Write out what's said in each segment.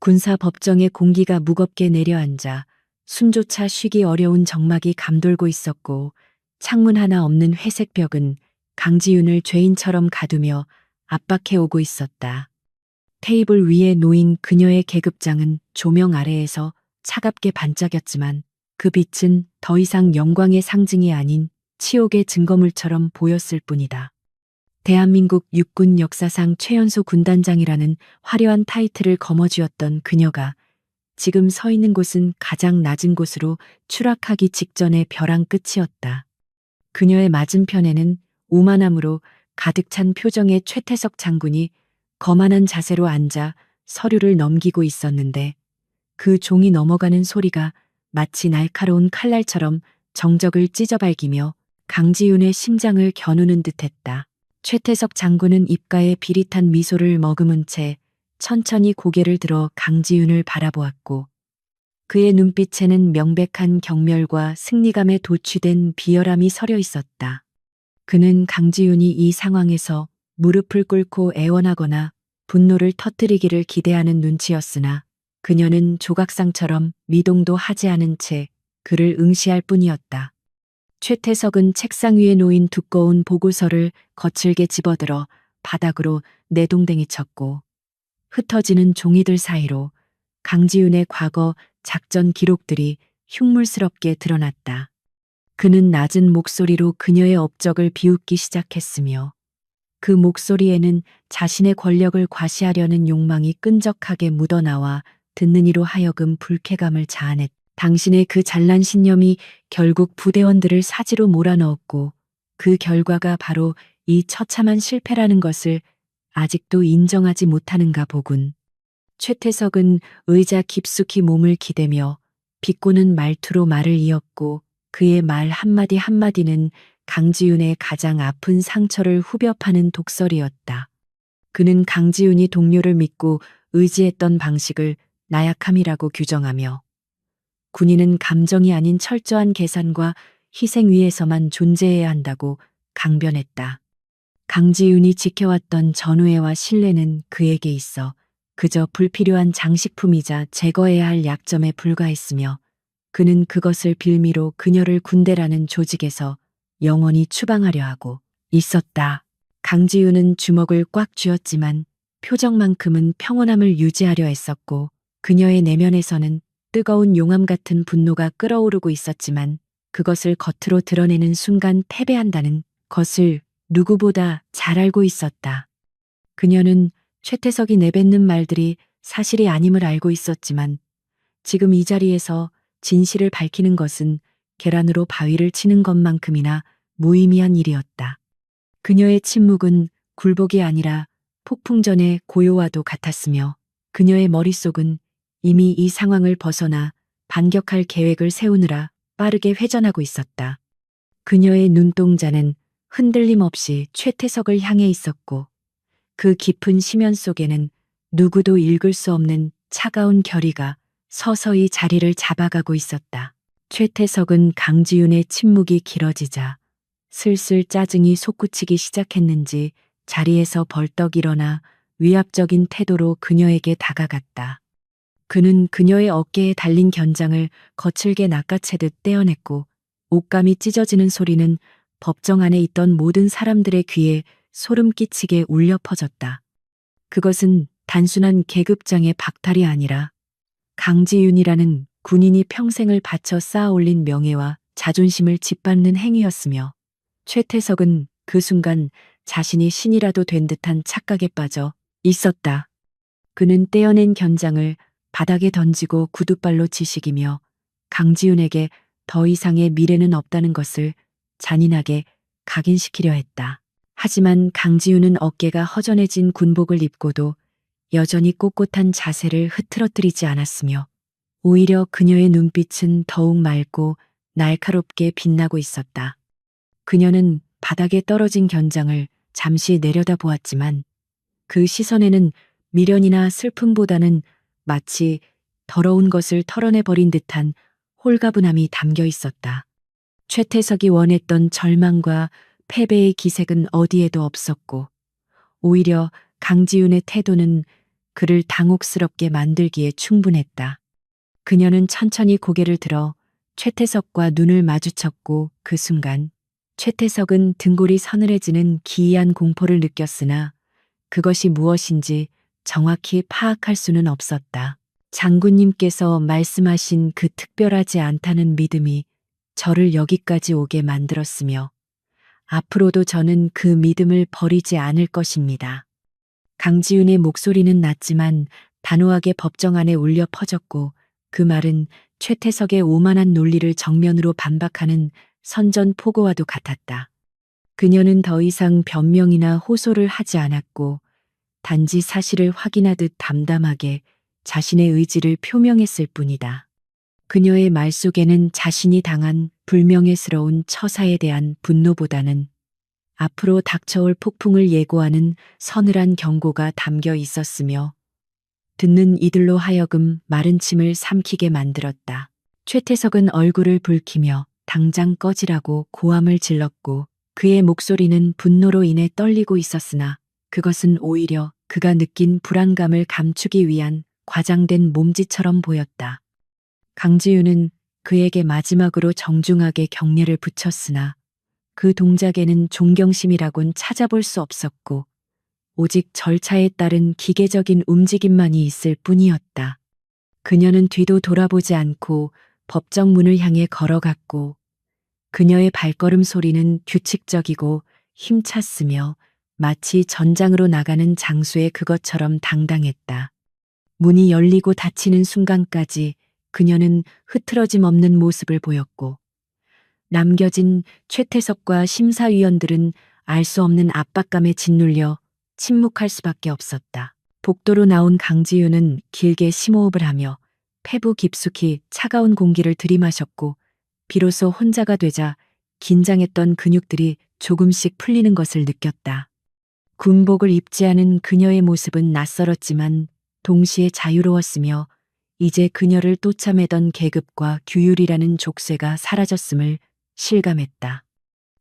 군사법정의 공기가 무겁게 내려앉아 숨조차 쉬기 어려운 정막이 감돌고 있었고, 창문 하나 없는 회색 벽은 강지윤을 죄인처럼 가두며 압박해오고 있었다. 테이블 위에 놓인 그녀의 계급장은 조명 아래에서 차갑게 반짝였지만 그 빛은 더 이상 영광의 상징이 아닌 치욕의 증거물처럼 보였을 뿐이다. 대한민국 육군 역사상 최연소 군단장이라는 화려한 타이틀을 거머쥐었던 그녀가 지금 서 있는 곳은 가장 낮은 곳으로 추락하기 직전의 벼랑 끝이었다. 그녀의 맞은편에는 오만함으로 가득 찬 표정의 최태석 장군이 거만한 자세로 앉아 서류를 넘기고 있었는데, 그 종이 넘어가는 소리가 마치 날카로운 칼날처럼 정적을 찢어발기며 강지윤의 심장을 겨누는 듯했다. 최태석 장군은 입가에 비릿한 미소를 머금은 채 천천히 고개를 들어 강지윤을 바라보았고, 그의 눈빛에는 명백한 경멸과 승리감에 도취된 비열함이 서려 있었다. 그는 강지윤이 이 상황에서 무릎을 꿇고 애원하거나 분노를 터뜨리기를 기대하는 눈치였으나, 그녀는 조각상처럼 미동도 하지 않은 채 그를 응시할 뿐이었다. 최태석은 책상 위에 놓인 두꺼운 보고서를 거칠게 집어들어 바닥으로 내동댕이 쳤고, 흩어지는 종이들 사이로 강지윤의 과거 작전 기록들이 흉물스럽게 드러났다. 그는 낮은 목소리로 그녀의 업적을 비웃기 시작했으며, 그 목소리에는 자신의 권력을 과시하려는 욕망이 끈적하게 묻어나와 듣는 이로 하여금 불쾌감을 자아냈다. 당신의 그 잘난 신념이 결국 부대원들을 사지로 몰아넣었고, 그 결과가 바로 이 처참한 실패라는 것을 아직도 인정하지 못하는가 보군. 최태석은 의자 깊숙이 몸을 기대며 비꼬는 말투로 말을 이었고, 그의 말 한마디 한마디는 강지윤의 가장 아픈 상처를 후벼 파는 독설이었다. 그는 강지윤이 동료를 믿고 의지했던 방식을 나약함이라고 규정하며, 군인은 감정이 아닌 철저한 계산과 희생 위에서만 존재해야 한다고 강변했다. 강지윤이 지켜왔던 전우애와 신뢰는 그에게 있어 그저 불필요한 장식품이자 제거해야 할 약점에 불과했으며, 그는 그것을 빌미로 그녀를 군대라는 조직에서 영원히 추방하려 하고 있었다. 강지윤은 주먹을 꽉 쥐었지만 표정만큼은 평온함을 유지하려 했었고, 그녀의 내면에서는 뜨거운 용암 같은 분노가 끓어오르고 있었지만, 그것을 겉으로 드러내는 순간 패배한다는 것을 누구보다 잘 알고 있었다. 그녀는 최태석이 내뱉는 말들이 사실이 아님을 알고 있었지만, 지금 이 자리에서 진실을 밝히는 것은 계란으로 바위를 치는 것만큼이나 무의미한 일이었다. 그녀의 침묵은 굴복이 아니라 폭풍전의 고요와도 같았으며, 그녀의 머릿속은 이미 이 상황을 벗어나 반격할 계획을 세우느라 빠르게 회전하고 있었다. 그녀의 눈동자는 흔들림 없이 최태석을 향해 있었고, 그 깊은 심연 속에는 누구도 읽을 수 없는 차가운 결의가 서서히 자리를 잡아가고 있었다. 최태석은 강지윤의 침묵이 길어지자 슬슬 짜증이 솟구치기 시작했는지 자리에서 벌떡 일어나 위압적인 태도로 그녀에게 다가갔다. 그는 그녀의 어깨에 달린 견장을 거칠게 낚아채듯 떼어냈고, 옷감이 찢어지는 소리는 법정 안에 있던 모든 사람들의 귀에 소름 끼치게 울려 퍼졌다. 그것은 단순한 계급장의 박탈이 아니라 강지윤이라는 군인이 평생을 바쳐 쌓아 올린 명예와 자존심을 짓밟는 행위였으며, 최태석은 그 순간 자신이 신이라도 된 듯한 착각에 빠져 있었다. 그는 떼어낸 견장을 바닥에 던지고 구두발로 지식이며 강지윤에게 더 이상의 미래는 없다는 것을 잔인하게 각인시키려 했다. 하지만 강지윤은 어깨가 허전해진 군복을 입고도 여전히 꼿꼿한 자세를 흐트러뜨리지 않았으며, 오히려 그녀의 눈빛은 더욱 맑고 날카롭게 빛나고 있었다. 그녀는 바닥에 떨어진 견장을 잠시 내려다보았지만, 그 시선에는 미련이나 슬픔보다는 마치 더러운 것을 털어내버린 듯한 홀가분함이 담겨 있었다. 최태석이 원했던 절망과 패배의 기색은 어디에도 없었고, 오히려 강지윤의 태도는 그를 당혹스럽게 만들기에 충분했다. 그녀는 천천히 고개를 들어 최태석과 눈을 마주쳤고 그 순간 최태석은 등골이 서늘해지는 기이한 공포를 느꼈으나 그것이 무엇인지 정확히 파악할 수는 없었다. 장군님께서 말씀하신 그 특별하지 않다는 믿음이 저를 여기까지 오게 만들었으며 앞으로도 저는 그 믿음을 버리지 않을 것입니다. 강지윤의 목소리는 낮지만 단호하게 법정 안에 울려 퍼졌고 그 말은 최태석의 오만한 논리를 정면으로 반박하는 선전포고와도 같았다. 그녀는 더 이상 변명이나 호소를 하지 않았고 단지 사실을 확인하듯 담담하게 자신의 의지를 표명했을 뿐이다. 그녀의 말 속에는 자신이 당한 불명예스러운 처사에 대한 분노보다는 앞으로 닥쳐올 폭풍을 예고하는 서늘한 경고가 담겨 있었으며 듣는 이들로 하여금 마른 침을 삼키게 만들었다. 최태석은 얼굴을 붉히며 당장 꺼지라고 고함을 질렀고 그의 목소리는 분노로 인해 떨리고 있었으나 그것은 오히려 그가 느낀 불안감을 감추기 위한 과장된 몸짓처럼 보였다. 강지윤은 그에게 마지막으로 정중하게 경례를 붙였으나 그 동작에는 존경심이라곤 찾아볼 수 없었고 오직 절차에 따른 기계적인 움직임만이 있을 뿐이었다. 그녀는 뒤도 돌아보지 않고 법정 문을 향해 걸어갔고 그녀의 발걸음 소리는 규칙적이고 힘찼으며 마치 전장으로 나가는 장수의 그것처럼 당당했다. 문이 열리고 닫히는 순간까지 그녀는 흐트러짐 없는 모습을 보였고 남겨진 최태석과 심사위원들은 알 수 없는 압박감에 짓눌려 침묵할 수밖에 없었다. 복도로 나온 강지윤은 길게 심호흡을 하며 폐부 깊숙이 차가운 공기를 들이마셨고 비로소 혼자가 되자 긴장했던 근육들이 조금씩 풀리는 것을 느꼈다. 군복을 입지 않은 그녀의 모습은 낯설었지만 동시에 자유로웠으며 이제 그녀를 쫓아매던 계급과 규율이라는 족쇄가 사라졌음을 실감했다.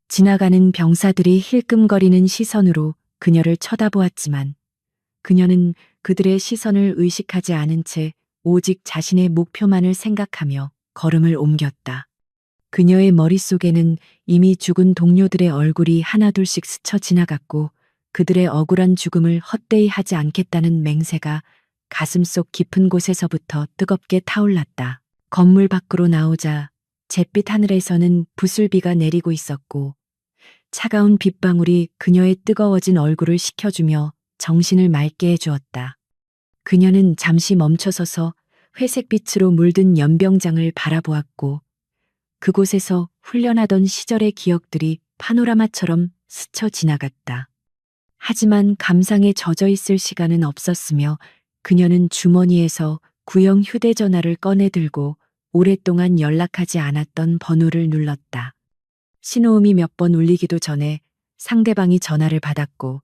지나가는 병사들이 힐끔거리는 시선으로 그녀를 쳐다보았지만 그녀는 그들의 시선을 의식하지 않은 채 오직 자신의 목표만을 생각하며 걸음을 옮겼다. 그녀의 머릿속에는 이미 죽은 동료들의 얼굴이 하나둘씩 스쳐 지나갔고 그들의 억울한 죽음을 헛되이 하지 않겠다는 맹세가 가슴속 깊은 곳에서부터 뜨겁게 타올랐다. 건물 밖으로 나오자 잿빛 하늘에서는 부슬비가 내리고 있었고 차가운 빗방울이 그녀의 뜨거워진 얼굴을 식혀주며 정신을 맑게 해주었다. 그녀는 잠시 멈춰서서 회색빛으로 물든 연병장을 바라보았고 그곳에서 훈련하던 시절의 기억들이 파노라마처럼 스쳐 지나갔다. 하지만 감상에 젖어 있을 시간은 없었으며 그녀는 주머니에서 구형 휴대전화를 꺼내 들고 오랫동안 연락하지 않았던 번호를 눌렀다. 신호음이 몇 번 울리기도 전에 상대방이 전화를 받았고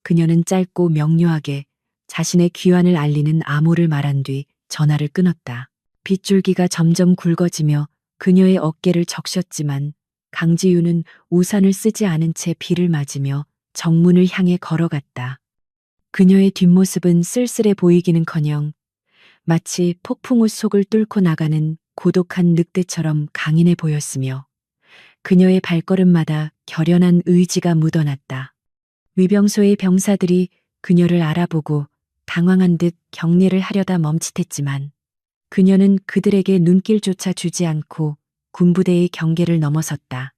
그녀는 짧고 명료하게 자신의 귀환을 알리는 암호를 말한 뒤 전화를 끊었다. 빗줄기가 점점 굵어지며 그녀의 어깨를 적셨지만 강지윤은 우산을 쓰지 않은 채 비를 맞으며 정문을 향해 걸어갔다. 그녀의 뒷모습은 쓸쓸해 보이기는커녕 마치 폭풍우 속을 뚫고 나가는 고독한 늑대처럼 강인해 보였으며 그녀의 발걸음마다 결연한 의지가 묻어났다. 위병소의 병사들이 그녀를 알아보고 당황한 듯 경례를 하려다 멈칫했지만 그녀는 그들에게 눈길조차 주지 않고 군부대의 경계를 넘어섰다.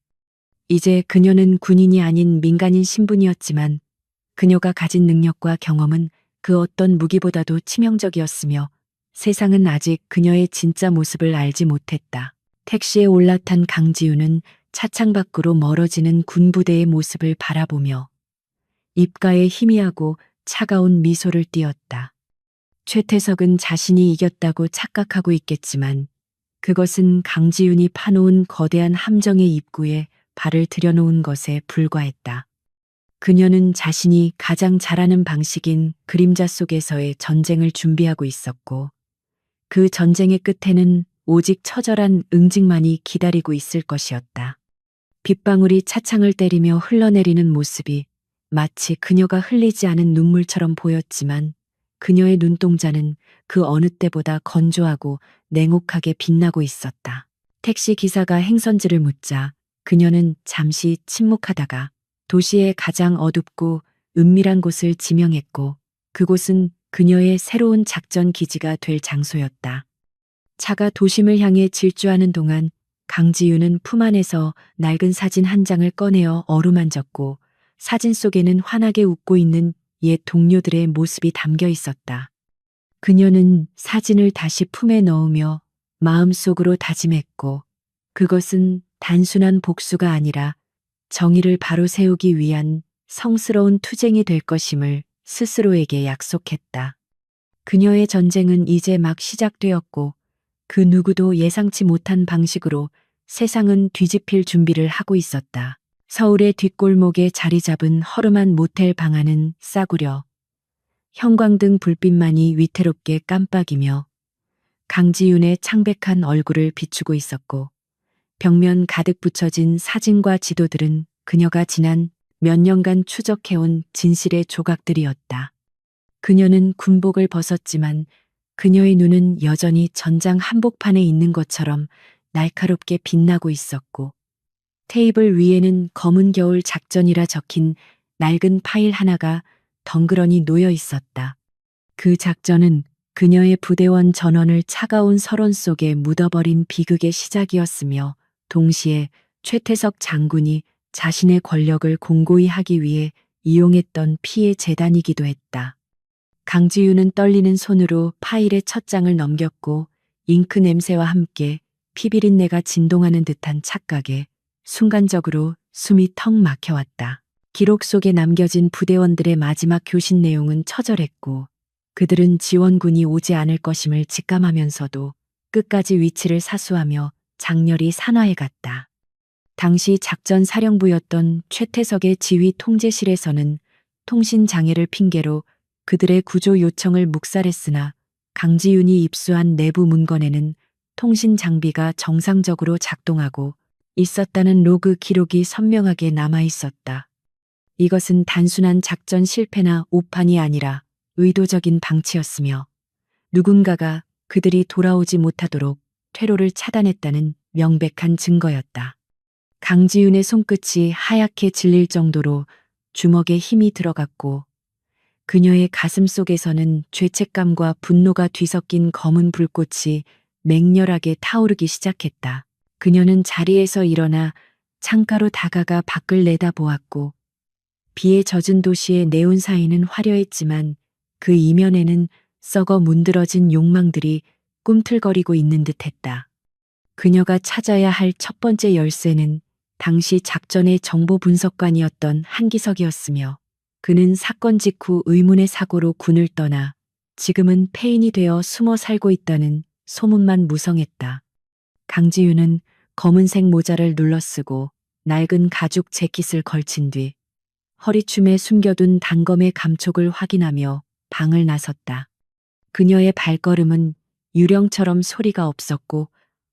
이제 그녀는 군인이 아닌 민간인 신분이었지만 그녀가 가진 능력과 경험은 그 어떤 무기보다도 치명적이었으며 세상은 아직 그녀의 진짜 모습을 알지 못했다. 택시에 올라탄 강지윤은 차창 밖으로 멀어지는 군부대의 모습을 바라보며 입가에 희미하고 차가운 미소를 띄었다. 최태석은 자신이 이겼다고 착각하고 있겠지만 그것은 강지윤이 파놓은 거대한 함정의 입구에 발을 들여놓은 것에 불과했다. 그녀는 자신이 가장 잘하는 방식인 그림자 속에서의 전쟁을 준비하고 있었고 그 전쟁의 끝에는 오직 처절한 응징만이 기다리고 있을 것이었다. 빗방울이 차창을 때리며 흘러내리는 모습이 마치 그녀가 흘리지 않은 눈물처럼 보였지만 그녀의 눈동자는 그 어느 때보다 건조하고 냉혹하게 빛나고 있었다. 택시 기사가 행선지를 묻자 그녀는 잠시 침묵하다가 도시의 가장 어둡고 은밀한 곳을 지명했고 그곳은 그녀의 새로운 작전 기지가 될 장소였다. 차가 도심을 향해 질주하는 동안 강지윤은 품 안에서 낡은 사진 한 장을 꺼내어 어루만졌고 사진 속에는 환하게 웃고 있는 옛 동료들의 모습이 담겨 있었다. 그녀는 사진을 다시 품에 넣으며 마음속으로 다짐했고 그것은 단순한 복수가 아니라 정의를 바로 세우기 위한 성스러운 투쟁이 될 것임을 스스로에게 약속했다. 그녀의 전쟁은 이제 막 시작되었고 그 누구도 예상치 못한 방식으로 세상은 뒤집힐 준비를 하고 있었다. 서울의 뒷골목에 자리 잡은 허름한 모텔 방 안은 싸구려 형광등 불빛만이 위태롭게 깜빡이며 강지윤의 창백한 얼굴을 비추고 있었고 벽면 가득 붙여진 사진과 지도들은 그녀가 지난 몇 년간 추적해온 진실의 조각들이었다. 그녀는 군복을 벗었지만 그녀의 눈은 여전히 전장 한복판에 있는 것처럼 날카롭게 빛나고 있었고 테이블 위에는 검은 겨울 작전이라 적힌 낡은 파일 하나가 덩그러니 놓여 있었다. 그 작전은 그녀의 부대원 전원을 차가운 설원 속에 묻어버린 비극의 시작이었으며 동시에 최태석 장군이 자신의 권력을 공고히 하기 위해 이용했던 피해 재단이기도 했다. 강지윤은 떨리는 손으로 파일의 첫 장을 넘겼고 잉크 냄새와 함께 피비린내가 진동하는 듯한 착각에 순간적으로 숨이 턱 막혀왔다. 기록 속에 남겨진 부대원들의 마지막 교신 내용은 처절했고 그들은 지원군이 오지 않을 것임을 직감하면서도 끝까지 위치를 사수하며 장렬히 산화해갔다. 당시 작전 사령부였던 최태석의 지휘 통제실에서는 통신 장애를 핑계로 그들의 구조 요청을 묵살했으나 강지윤이 입수한 내부 문건에는 통신 장비가 정상적으로 작동하고 있었다는 로그 기록이 선명하게 남아 있었다. 이것은 단순한 작전 실패나 오판이 아니라 의도적인 방치였으며 누군가가 그들이 돌아오지 못하도록 퇴로를 차단했다는 명백한 증거였다. 강지윤의 손끝이 하얗게 질릴 정도로 주먹에 힘이 들어갔고 그녀의 가슴 속에서는 죄책감과 분노가 뒤섞인 검은 불꽃이 맹렬하게 타오르기 시작했다. 그녀는 자리에서 일어나 창가로 다가가 밖을 내다보았고 비에 젖은 도시의 네온 사이는 화려했지만 그 이면에는 썩어 문드러진 욕망들이 꿈틀거리고 있는 듯했다. 그녀가 찾아야 할 첫 번째 열쇠는 당시 작전의 정보 분석관이었던 한기석이었으며 그는 사건 직후 의문의 사고로 군을 떠나 지금은 폐인이 되어 숨어 살고 있다는 소문만 무성했다. 강지윤은 검은색 모자를 눌러쓰고 낡은 가죽 재킷을 걸친 뒤 허리춤에 숨겨둔 단검의 감촉을 확인하며 방을 나섰다. 그녀의 발걸음은 유령처럼 소리가 없었고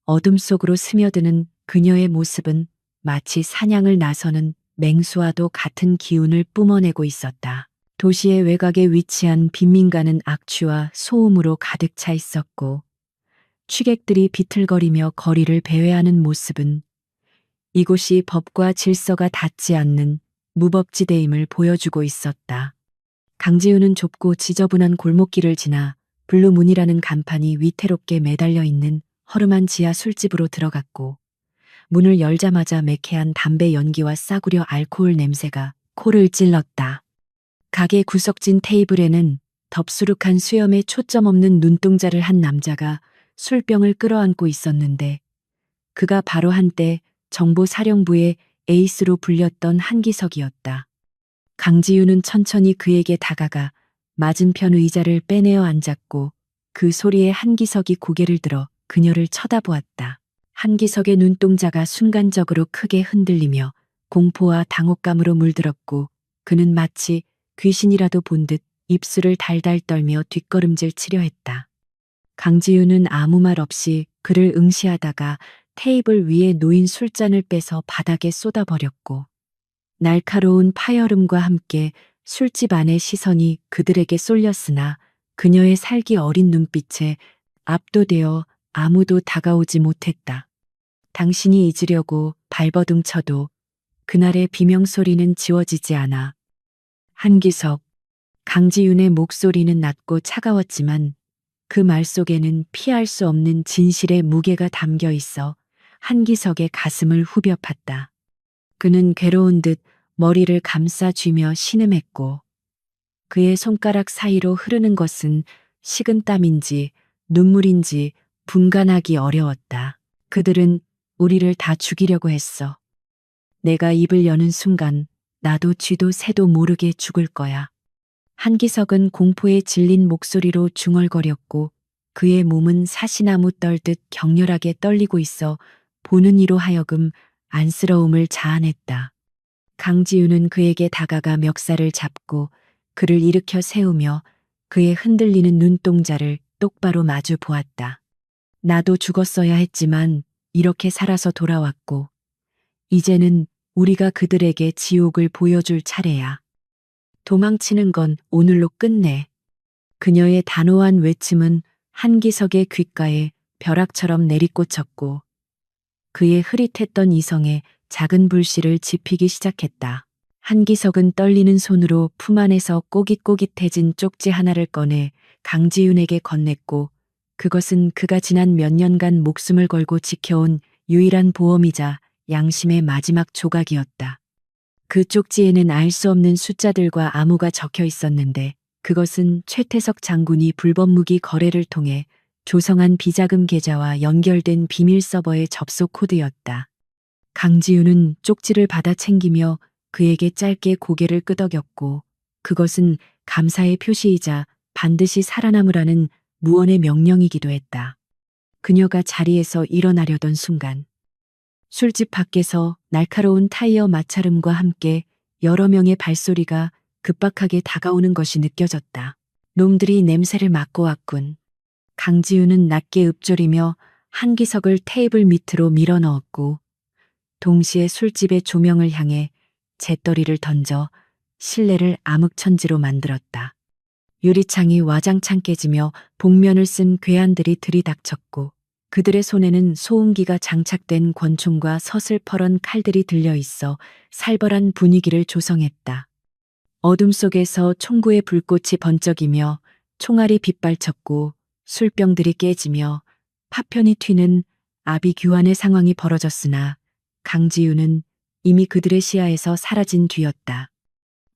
어둠 속으로 스며드는 그녀의 모습은 마치 사냥을 나서는 맹수와도 같은 기운을 뿜어내고 있었다. 도시의 외곽에 위치한 빈민가는 악취와 소음으로 가득 차 있었고 취객들이 비틀거리며 거리를 배회하는 모습은 이곳이 법과 질서가 닿지 않는 무법지대임을 보여주고 있었다. 강지윤은 좁고 지저분한 골목길을 지나 블루문이라는 간판이 위태롭게 매달려 있는 허름한 지하 술집으로 들어갔고 문을 열자마자 매캐한 담배 연기와 싸구려 알코올 냄새가 코를 찔렀다. 가게 구석진 테이블에는 덥수룩한 수염에 초점 없는 눈동자를 한 남자가 술병을 끌어안고 있었는데 그가 바로 한때 정보사령부의 에이스로 불렸던 한기석이었다. 강지윤은 천천히 그에게 다가가 맞은편 의자를 빼내어 앉았고 그 소리에 한기석이 고개를 들어 그녀를 쳐다보았다. 한기석의 눈동자가 순간적으로 크게 흔들리며 공포와 당혹감으로 물들었고 그는 마치 귀신이라도 본 듯 입술을 달달 떨며 뒷걸음질 치려 했다. 강지윤은 아무 말 없이 그를 응시하다가 테이블 위에 놓인 술잔을 빼서 바닥에 쏟아버렸고 날카로운 파열음과 함께 술집 안의 시선이 그들에게 쏠렸으나 그녀의 살기 어린 눈빛에 압도되어 아무도 다가오지 못했다. 당신이 잊으려고 발버둥 쳐도 그날의 비명소리는 지워지지 않아. 한기석, 강지윤의 목소리는 낮고 차가웠지만 그 말 속에는 피할 수 없는 진실의 무게가 담겨 있어 한기석의 가슴을 후벼 팠다. 그는 괴로운 듯 머리를 감싸 쥐며 신음했고 그의 손가락 사이로 흐르는 것은 식은땀인지 눈물인지 분간하기 어려웠다. 그들은 우리를 다 죽이려고 했어. 내가 입을 여는 순간 나도 쥐도 새도 모르게 죽을 거야. 한기석은 공포에 질린 목소리로 중얼거렸고 그의 몸은 사시나무 떨듯 격렬하게 떨리고 있어 보는 이로 하여금 안쓰러움을 자아냈다. 강지윤은 그에게 다가가 멱살을 잡고 그를 일으켜 세우며 그의 흔들리는 눈동자를 똑바로 마주 보았다. 나도 죽었어야 했지만 이렇게 살아서 돌아왔고 이제는 우리가 그들에게 지옥을 보여줄 차례야. 도망치는 건 오늘로 끝내. 그녀의 단호한 외침은 한기석의 귓가에 벼락처럼 내리꽂혔고 그의 흐릿했던 이성에 작은 불씨를 지피기 시작했다. 한기석은 떨리는 손으로 품 안에서 꼬깃꼬깃해진 쪽지 하나를 꺼내 강지윤에게 건넸고 그것은 그가 지난 몇 년간 목숨을 걸고 지켜온 유일한 보험이자 양심의 마지막 조각이었다. 그 쪽지에는 알 수 없는 숫자들과 암호가 적혀 있었는데 그것은 최태석 장군이 불법 무기 거래를 통해 조성한 비자금 계좌와 연결된 비밀 서버의 접속 코드였다. 강지윤은 쪽지를 받아 챙기며 그에게 짧게 고개를 끄덕였고 그것은 감사의 표시이자 반드시 살아남으라는 무언의 명령이기도 했다. 그녀가 자리에서 일어나려던 순간 술집 밖에서 날카로운 타이어 마찰음과 함께 여러 명의 발소리가 급박하게 다가오는 것이 느껴졌다. 놈들이 냄새를 맡고 왔군. 강지윤은 낮게 읊조리며 한기석을 테이블 밑으로 밀어넣었고 동시에 술집의 조명을 향해 재떨이를 던져 실내를 암흑천지로 만들었다. 유리창이 와장창 깨지며 복면을 쓴 괴한들이 들이닥쳤고 그들의 손에는 소음기가 장착된 권총과 서슬퍼런 칼들이 들려 있어 살벌한 분위기를 조성했다. 어둠 속에서 총구의 불꽃이 번쩍이며 총알이 빗발쳤고 술병들이 깨지며 파편이 튀는 아비규환의 상황이 벌어졌으나 강지윤은 이미 그들의 시야에서 사라진 뒤였다.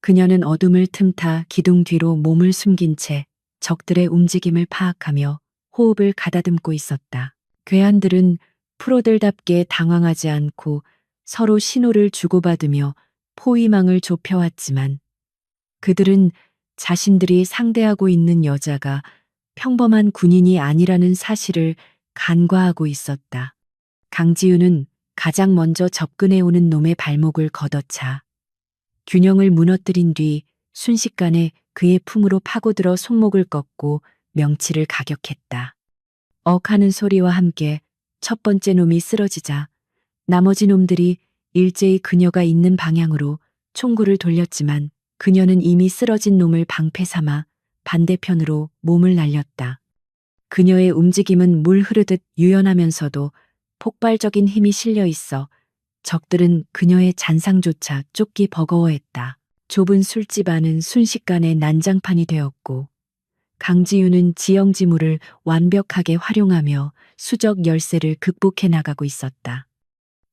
그녀는 어둠을 틈타 기둥 뒤로 몸을 숨긴 채 적들의 움직임을 파악하며 호흡을 가다듬고 있었다. 괴한들은 프로들답게 당황하지 않고 서로 신호를 주고받으며 포위망을 좁혀왔지만 그들은 자신들이 상대하고 있는 여자가 평범한 군인이 아니라는 사실을 간과하고 있었다. 강지윤은 가장 먼저 접근해오는 놈의 발목을 걷어차 균형을 무너뜨린 뒤 순식간에 그의 품으로 파고들어 손목을 꺾고 명치를 가격했다. 억하는 소리와 함께 첫 번째 놈이 쓰러지자 나머지 놈들이 일제히 그녀가 있는 방향으로 총구를 돌렸지만 그녀는 이미 쓰러진 놈을 방패 삼아 반대편으로 몸을 날렸다. 그녀의 움직임은 물 흐르듯 유연하면서도 폭발적인 힘이 실려 있어 적들은 그녀의 잔상조차 쫓기 버거워했다. 좁은 술집 안은 순식간에 난장판이 되었고 강지윤은 지형지물을 완벽하게 활용하며 수적 열세를 극복해 나가고 있었다.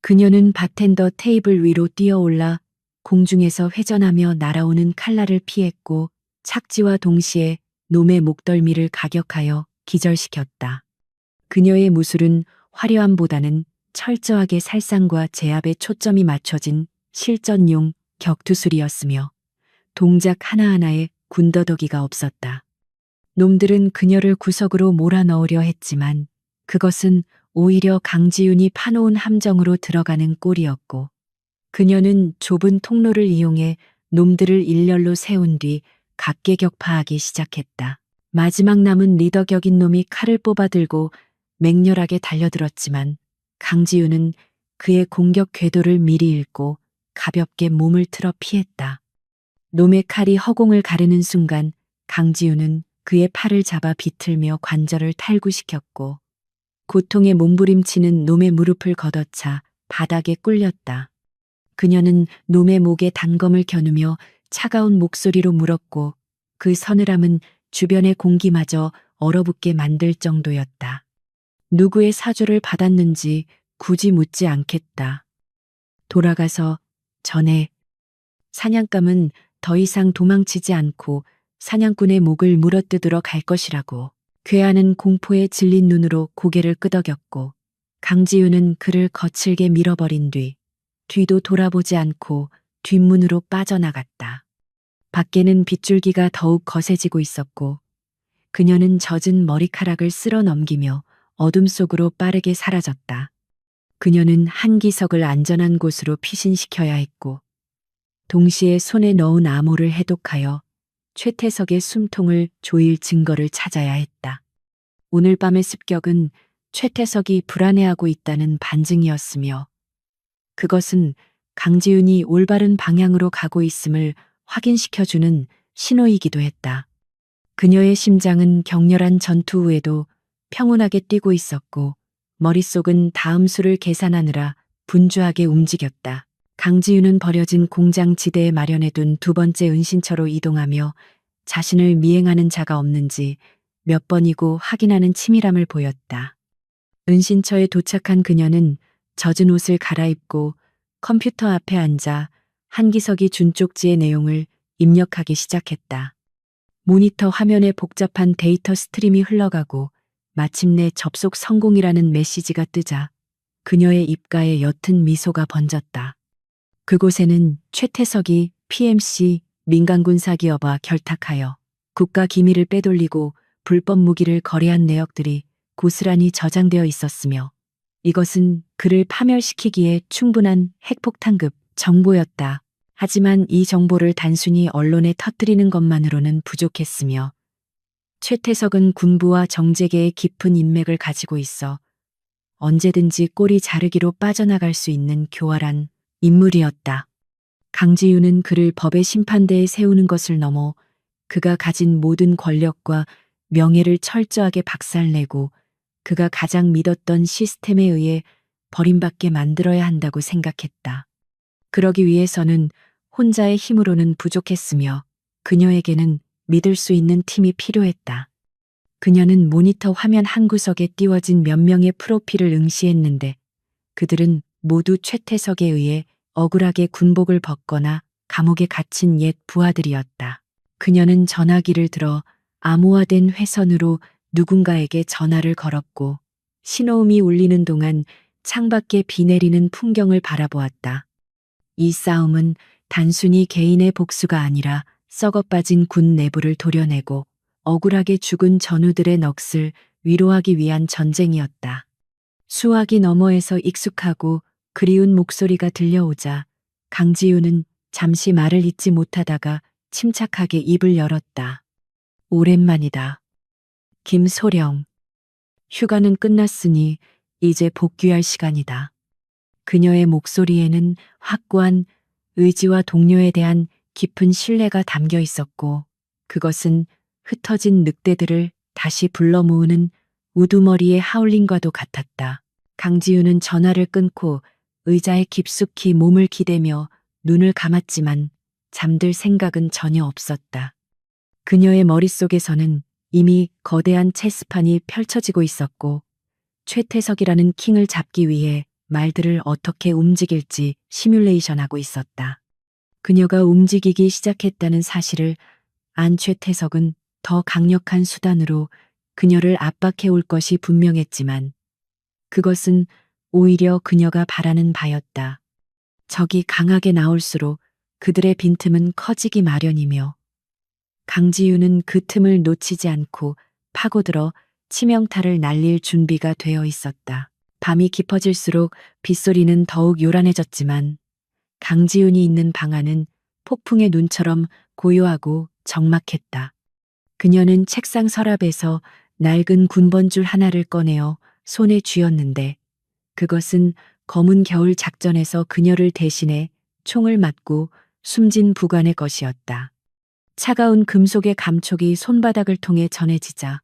그녀는 바텐더 테이블 위로 뛰어올라 공중에서 회전하며 날아오는 칼날을 피했고 착지와 동시에 놈의 목덜미를 가격하여 기절시켰다. 그녀의 무술은 화려함보다는 철저하게 살상과 제압에 초점이 맞춰진 실전용 격투술이었으며 동작 하나하나에 군더더기가 없었다. 놈들은 그녀를 구석으로 몰아넣으려 했지만 그것은 오히려 강지윤이 파놓은 함정으로 들어가는 꼴이었고 그녀는 좁은 통로를 이용해 놈들을 일렬로 세운 뒤 각계격파하기 시작했다. 마지막 남은 리더격인 놈이 칼을 뽑아들고 맹렬하게 달려들었지만 강지윤은 그의 공격 궤도를 미리 읽고 가볍게 몸을 틀어 피했다. 놈의 칼이 허공을 가르는 순간 강지윤은 그의 팔을 잡아 비틀며 관절을 탈구시켰고 고통에 몸부림치는 놈의 무릎을 걷어차 바닥에 꿀렸다. 그녀는 놈의 목에 단검을 겨누며 차가운 목소리로 물었고 그 서늘함은 주변의 공기마저 얼어붙게 만들 정도였다. 누구의 사주를 받았는지 굳이 묻지 않겠다. 돌아가서 전에 사냥감은 더 이상 도망치지 않고 사냥꾼의 목을 물어뜯으러 갈 것이라고. 괴하는 공포에 질린 눈으로 고개를 끄덕였고 강지윤은 그를 거칠게 밀어버린 뒤도 돌아보지 않고 뒷문으로 빠져나갔다. 밖에는 빗줄기가 더욱 거세지고 있었고 그녀는 젖은 머리카락을 쓸어 넘기며 어둠 속으로 빠르게 사라졌다. 그녀는 한기석을 안전한 곳으로 피신시켜야 했고 동시에 손에 넣은 암호를 해독하여 최태석의 숨통을 조일 증거를 찾아야 했다. 오늘 밤의 습격은 최태석이 불안해하고 있다는 반증이었으며 그것은 강지윤이 올바른 방향으로 가고 있음을 확인시켜주는 신호이기도 했다. 그녀의 심장은 격렬한 전투 후에도 평온하게 뛰고 있었고 머릿속은 다음 수를 계산하느라 분주하게 움직였다. 강지윤은 버려진 공장 지대에 마련해둔 두 번째 은신처로 이동하며 자신을 미행하는 자가 없는지 몇 번이고 확인하는 치밀함을 보였다. 은신처에 도착한 그녀는 젖은 옷을 갈아입고 컴퓨터 앞에 앉아 한기석이 준 쪽지의 내용을 입력하기 시작했다. 모니터 화면에 복잡한 데이터 스트림이 흘러가고 마침내 접속 성공이라는 메시지가 뜨자 그녀의 입가에 옅은 미소가 번졌다. 그곳에는 최태석이 PMC 민간군사 기업과 결탁하여 국가 기밀을 빼돌리고 불법 무기를 거래한 내역들이 고스란히 저장되어 있었으며 이것은 그를 파멸시키기에 충분한 핵폭탄급 정보였다. 하지만 이 정보를 단순히 언론에 터뜨리는 것만으로는 부족했으며 최태석은 군부와 정재계의 깊은 인맥을 가지고 있어 언제든지 꼬리 자르기로 빠져나갈 수 있는 교활한 인물이었다. 강지윤은 그를 법의 심판대에 세우는 것을 넘어 그가 가진 모든 권력과 명예를 철저하게 박살내고 그가 가장 믿었던 시스템에 의해 버림받게 만들어야 한다고 생각했다. 그러기 위해서는 혼자의 힘으로는 부족했으며 그녀에게는 믿을 수 있는 팀이 필요했다. 그녀는 모니터 화면 한 구석에 띄워진 몇 명의 프로필을 응시했는데 그들은 모두 최태석에 의해 억울하게 군복을 벗거나 감옥에 갇힌 옛 부하들이었다. 그녀는 전화기를 들어 암호화된 회선으로 누군가에게 전화를 걸었고 신호음이 울리는 동안 창밖에 비 내리는 풍경을 바라보았다. 이 싸움은 단순히 개인의 복수가 아니라 썩어빠진 군 내부를 도려내고 억울하게 죽은 전우들의 넋을 위로하기 위한 전쟁이었다. 수화기 너머에서 익숙하고 그리운 목소리가 들려오자 강지윤은 잠시 말을 잇지 못하다가 침착하게 입을 열었다. 오랜만이다. 김소령. 휴가는 끝났으니 이제 복귀할 시간이다. 그녀의 목소리에는 확고한 의지와 동료에 대한 깊은 신뢰가 담겨 있었고 그것은 흩어진 늑대들을 다시 불러 모으는 우두머리의 하울링과도 같았다. 강지윤은 전화를 끊고 의자에 깊숙이 몸을 기대며 눈을 감았지만 잠들 생각은 전혀 없었다. 그녀의 머릿속에서는 이미 거대한 체스판이 펼쳐지고 있었고 최태석이라는 킹을 잡기 위해 말들을 어떻게 움직일지 시뮬레이션하고 있었다. 그녀가 움직이기 시작했다는 사실을 안 최태석은 더 강력한 수단으로 그녀를 압박해 올 것이 분명했지만 그것은 오히려 그녀가 바라는 바였다. 적이 강하게 나올수록 그들의 빈틈은 커지기 마련이며 강지윤은 그 틈을 놓치지 않고 파고들어 치명타를 날릴 준비가 되어 있었다. 밤이 깊어질수록 빗소리는 더욱 요란해졌지만 강지윤이 있는 방 안은 폭풍의 눈처럼 고요하고 적막했다. 그녀는 책상 서랍에서 낡은 군번줄 하나를 꺼내어 손에 쥐었는데 그것은 검은 겨울 작전에서 그녀를 대신해 총을 맞고 숨진 부관의 것이었다. 차가운 금속의 감촉이 손바닥을 통해 전해지자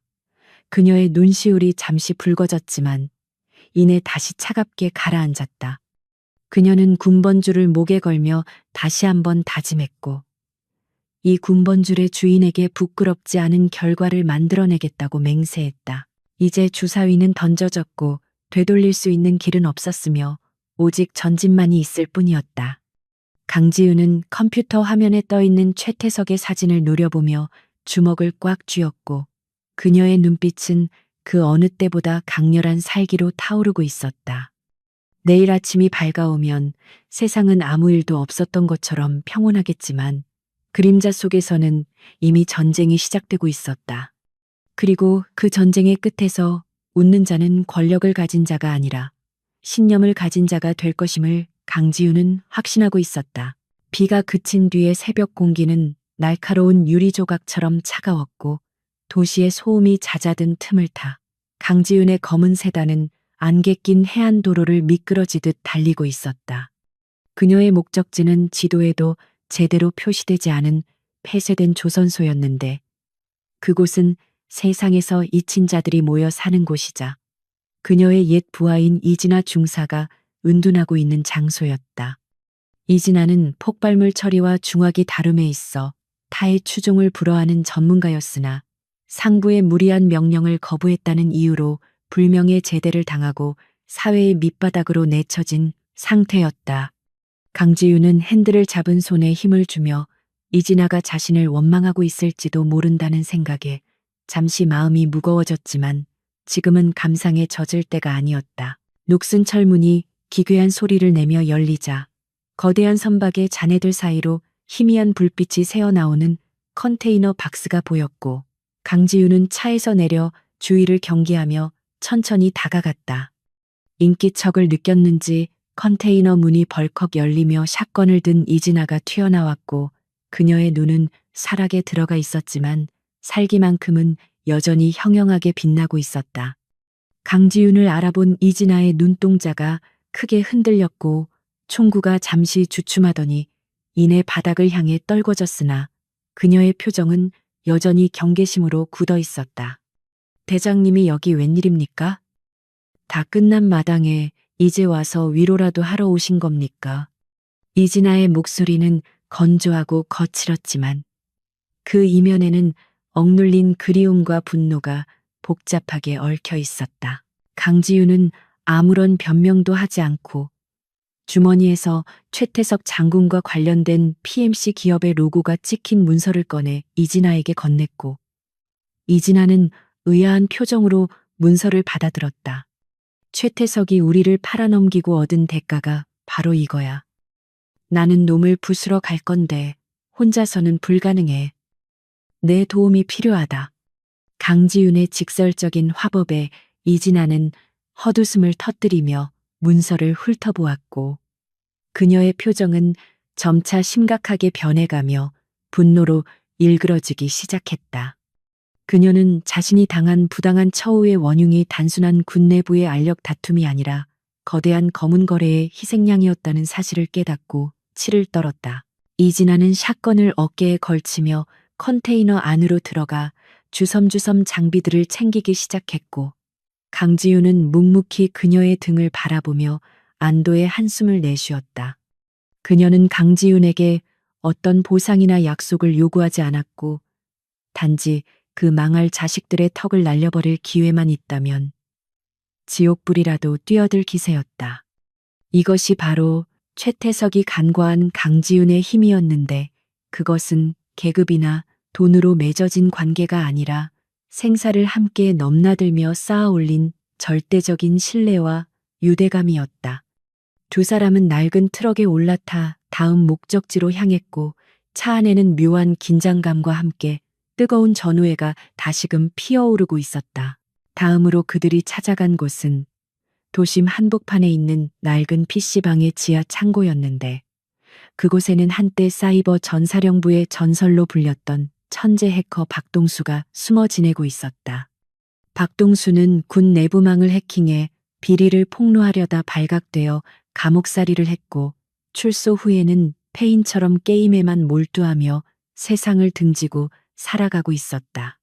그녀의 눈시울이 잠시 붉어졌지만 이내 다시 차갑게 가라앉았다. 그녀는 군번줄을 목에 걸며 다시 한번 다짐했고 이 군번줄의 주인에게 부끄럽지 않은 결과를 만들어내겠다고 맹세했다. 이제 주사위는 던져졌고 되돌릴 수 있는 길은 없었으며 오직 전진만이 있을 뿐이었다. 강지윤은 컴퓨터 화면에 떠있는 최태석의 사진을 노려보며 주먹을 꽉 쥐었고 그녀의 눈빛은 그 어느 때보다 강렬한 살기로 타오르고 있었다. 내일 아침이 밝아오면 세상은 아무 일도 없었던 것처럼 평온하겠지만 그림자 속에서는 이미 전쟁이 시작되고 있었다. 그리고 그 전쟁의 끝에서 웃는 자는 권력을 가진 자가 아니라 신념을 가진 자가 될 것임을 강지윤은 확신하고 있었다. 비가 그친 뒤의 새벽 공기는 날카로운 유리 조각처럼 차가웠고 도시의 소음이 잦아든 틈을 타 강지윤의 검은 세단은 안개 낀 해안도로를 미끄러지듯 달리고 있었다. 그녀의 목적지는 지도에도 제대로 표시되지 않은 폐쇄된 조선소였는데 그곳은 세상에서 잊힌 자들이 모여 사는 곳이자 그녀의 옛 부하인 이진아 중사가 은둔하고 있는 장소였다. 이진아는 폭발물 처리와 중화기 다룸에 있어 타의 추종을 불허하는 전문가였으나 상부의 무리한 명령을 거부했다는 이유로 불명예 제대를 당하고 사회의 밑바닥으로 내쳐진 상태였다. 강지윤은 핸들을 잡은 손에 힘을 주며 이진아가 자신을 원망하고 있을지도 모른다는 생각에 잠시 마음이 무거워졌지만 지금은 감상에 젖을 때가 아니었다. 녹슨 철문이 기괴한 소리를 내며 열리자 거대한 선박의 잔해들 사이로 희미한 불빛이 새어나오는 컨테이너 박스가 보였고 강지윤은 차에서 내려 주위를 경계하며 천천히 다가갔다. 인기척을 느꼈는지 컨테이너 문이 벌컥 열리며 샷건을 든 이진아가 튀어나왔고 그녀의 눈은 사락에 들어가 있었지만 살기만큼은 여전히 형형하게 빛나고 있었다. 강지윤을 알아본 이진아의 눈동자가 크게 흔들렸고 총구가 잠시 주춤하더니 이내 바닥을 향해 떨궈졌으나 그녀의 표정은 여전히 경계심으로 굳어 있었다. 대장님이 여기 웬일입니까? 다 끝난 마당에 이제 와서 위로라도 하러 오신 겁니까? 이진아의 목소리는 건조하고 거칠었지만 그 이면에는 억눌린 그리움과 분노가 복잡하게 얽혀 있었다. 강지윤은 아무런 변명도 하지 않고 주머니에서 최태석 장군과 관련된 PMC 기업의 로고가 찍힌 문서를 꺼내 이진아에게 건넸고 이진아는 의아한 표정으로 문서를 받아들었다. 최태석이 우리를 팔아넘기고 얻은 대가가 바로 이거야. 나는 놈을 부수러 갈 건데 혼자서는 불가능해. 내 도움이 필요하다. 강지윤의 직설적인 화법에 이진아는 헛웃음을 터뜨리며 문서를 훑어보았고 그녀의 표정은 점차 심각하게 변해가며 분노로 일그러지기 시작했다. 그녀는 자신이 당한 부당한 처우의 원흉이 단순한 군 내부의 알력 다툼이 아니라 거대한 검은 거래의 희생양이었다는 사실을 깨닫고 치를 떨었다. 이진아는 샷건을 어깨에 걸치며 컨테이너 안으로 들어가 주섬주섬 장비들을 챙기기 시작했고 강지윤은 묵묵히 그녀의 등을 바라보며 안도의 한숨을 내쉬었다. 그녀는 강지윤에게 어떤 보상이나 약속을 요구하지 않았고 단지 그 망할 자식들의 턱을 날려버릴 기회만 있다면 지옥불이라도 뛰어들 기세였다. 이것이 바로 최태석이 간과한 강지윤의 힘이었는데 그것은 계급이나 돈으로 맺어진 관계가 아니라 생사를 함께 넘나들며 쌓아올린 절대적인 신뢰와 유대감이었다. 두 사람은 낡은 트럭에 올라타 다음 목적지로 향했고 차 안에는 묘한 긴장감과 함께 뜨거운 전우애가 다시금 피어오르고 있었다. 다음으로 그들이 찾아간 곳은 도심 한복판에 있는 낡은 PC방의 지하 창고였는데 그곳에는 한때 사이버 전사령부의 전설로 불렸던 천재 해커 박동수가 숨어 지내고 있었다. 박동수는 군 내부망을 해킹해 비리를 폭로하려다 발각되어 감옥살이를 했고 출소 후에는 폐인처럼 게임에만 몰두하며 세상을 등지고 살아가고 있었다.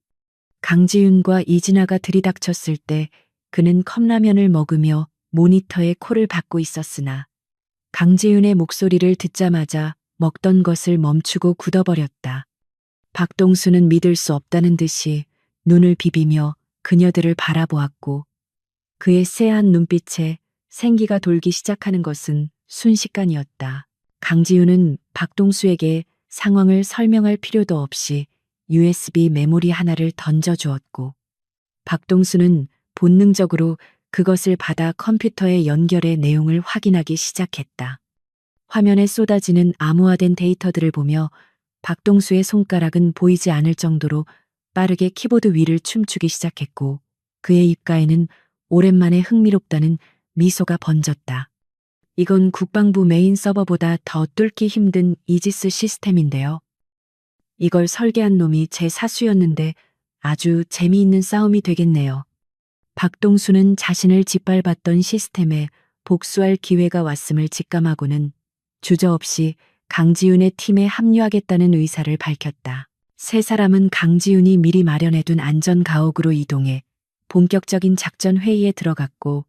강지윤과 이진아가 들이닥쳤을 때 그는 컵라면을 먹으며 모니터에 코를 박고 있었으나 강지윤의 목소리를 듣자마자 먹던 것을 멈추고 굳어버렸다. 박동수는 믿을 수 없다는 듯이 눈을 비비며 그녀들을 바라보았고 그의 쎄한 눈빛에 생기가 돌기 시작하는 것은 순식간이었다. 강지윤은 박동수에게 상황을 설명할 필요도 없이 USB 메모리 하나를 던져주었고 박동수는 본능적으로 그것을 받아 컴퓨터에 연결해 내용을 확인하기 시작했다. 화면에 쏟아지는 암호화된 데이터들을 보며 박동수의 손가락은 보이지 않을 정도로 빠르게 키보드 위를 춤추기 시작했고 그의 입가에는 오랜만에 흥미롭다는 미소가 번졌다. 이건 국방부 메인 서버보다 더 뚫기 힘든 이지스 시스템인데요. 이걸 설계한 놈이 제 사수였는데 아주 재미있는 싸움이 되겠네요. 박동수는 자신을 짓밟았던 시스템에 복수할 기회가 왔음을 직감하고는 주저없이 강지윤의 팀에 합류하겠다는 의사를 밝혔다. 세 사람은 강지윤이 미리 마련해둔 안전 가옥으로 이동해 본격적인 작전 회의에 들어갔고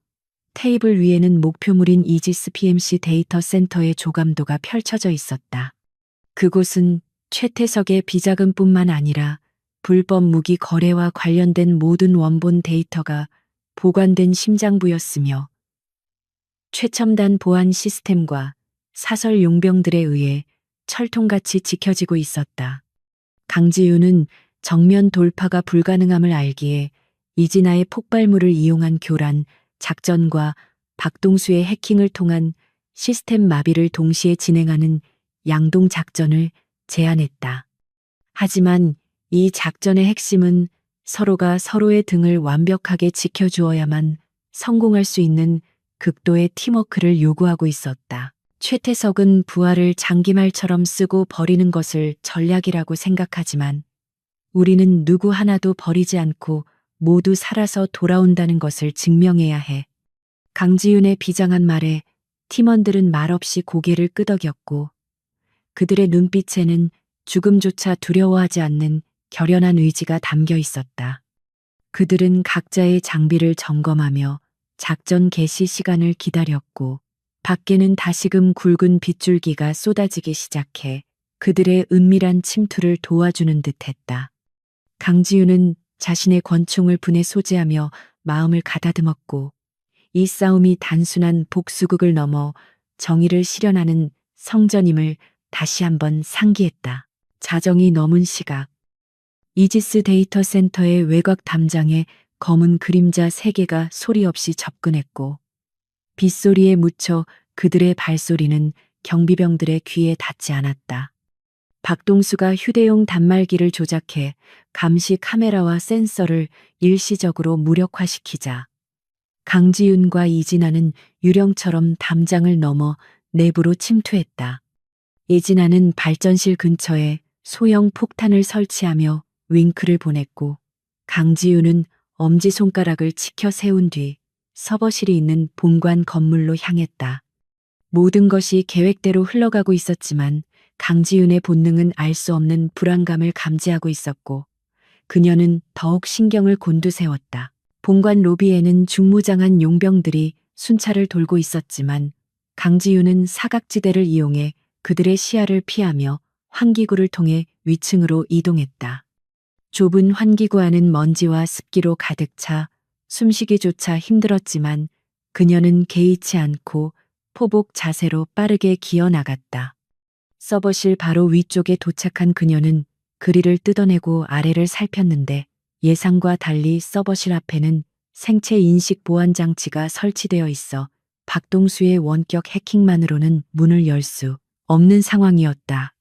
테이블 위에는 목표물인 이지스 PMC 데이터 센터의 조감도가 펼쳐져 있었다. 그곳은 최태석의 비자금뿐만 아니라 불법 무기 거래와 관련된 모든 원본 데이터가 보관된 심장부였으며 최첨단 보안 시스템과 사설 용병들에 의해 철통같이 지켜지고 있었다. 강지윤은 정면 돌파가 불가능함을 알기에 이진아의 폭발물을 이용한 교란, 작전과 박동수의 해킹을 통한 시스템 마비를 동시에 진행하는 양동 작전을 제안했다. 하지만 이 작전의 핵심은 서로가 서로의 등을 완벽하게 지켜주어야만 성공할 수 있는 극도의 팀워크를 요구하고 있었다. 최태석은 부하를 장기말처럼 쓰고 버리는 것을 전략이라고 생각하지만 우리는 누구 하나도 버리지 않고 모두 살아서 돌아온다는 것을 증명해야 해. 강지윤의 비장한 말에 팀원들은 말없이 고개를 끄덕였고 그들의 눈빛에는 죽음조차 두려워하지 않는 결연한 의지가 담겨 있었다. 그들은 각자의 장비를 점검하며 작전 개시 시간을 기다렸고 밖에는 다시금 굵은 빗줄기가 쏟아지기 시작해 그들의 은밀한 침투를 도와주는 듯했다. 강지윤은 자신의 권총을 분에 소지하며 마음을 가다듬었고 이 싸움이 단순한 복수극을 넘어 정의를 실현하는 성전임을 다시 한번 상기했다. 자정이 넘은 시각. 이지스 데이터 센터의 외곽 담장에 검은 그림자 3개가 소리 없이 접근했고 빗소리에 묻혀 그들의 발소리는 경비병들의 귀에 닿지 않았다. 박동수가 휴대용 단말기를 조작해 감시 카메라와 센서를 일시적으로 무력화시키자 강지윤과 이진아는 유령처럼 담장을 넘어 내부로 침투했다. 이진아는 발전실 근처에 소형 폭탄을 설치하며 윙크를 보냈고 강지윤은 엄지손가락을 치켜 세운 뒤 서버실이 있는 본관 건물로 향했다. 모든 것이 계획대로 흘러가고 있었지만 강지윤의 본능은 알 수 없는 불안감을 감지하고 있었고 그녀는 더욱 신경을 곤두세웠다. 본관 로비에는 중무장한 용병들이 순찰을 돌고 있었지만 강지윤은 사각지대를 이용해 그들의 시야를 피하며 환기구를 통해 위층으로 이동했다. 좁은 환기구 안은 먼지와 습기로 가득 차 숨쉬기조차 힘들었지만 그녀는 개의치 않고 포복 자세로 빠르게 기어나갔다. 서버실 바로 위쪽에 도착한 그녀는 그릴을 뜯어내고 아래를 살폈는데 예상과 달리 서버실 앞에는 생체 인식 보안 장치가 설치되어 있어 박동수의 원격 해킹만으로는 문을 열 수 없는 상황이었다.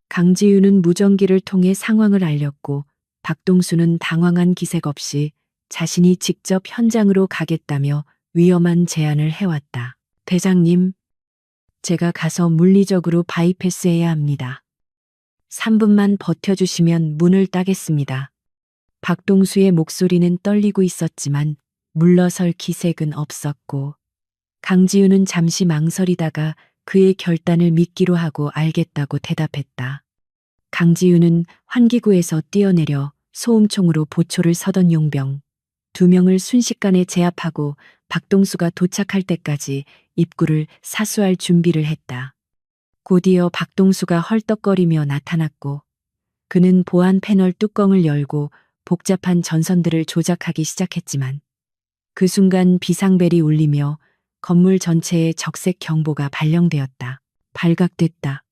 강지윤은 무전기를 통해 상황을 알렸고 박동수는 당황한 기색 없이 자신이 직접 현장으로 가겠다며 위험한 제안을 해왔다. 대장님, 제가 가서 물리적으로 바이패스해야 합니다. 3분만 버텨주시면 문을 따겠습니다. 박동수의 목소리는 떨리고 있었지만 물러설 기색은 없었고 강지윤은 잠시 망설이다가 그의 결단을 믿기로 하고 알겠다고 대답했다. 강지윤은 환기구에서 뛰어내려 소음총으로 보초를 서던 용병 2명을 순식간에 제압하고 박동수가 도착할 때까지 입구를 사수할 준비를 했다. 곧이어 박동수가 헐떡거리며 나타났고 그는 보안 패널 뚜껑을 열고 복잡한 전선들을 조작하기 시작했지만 그 순간 비상벨이 울리며 건물 전체에 적색 경보가 발령되었다. 발각됐다.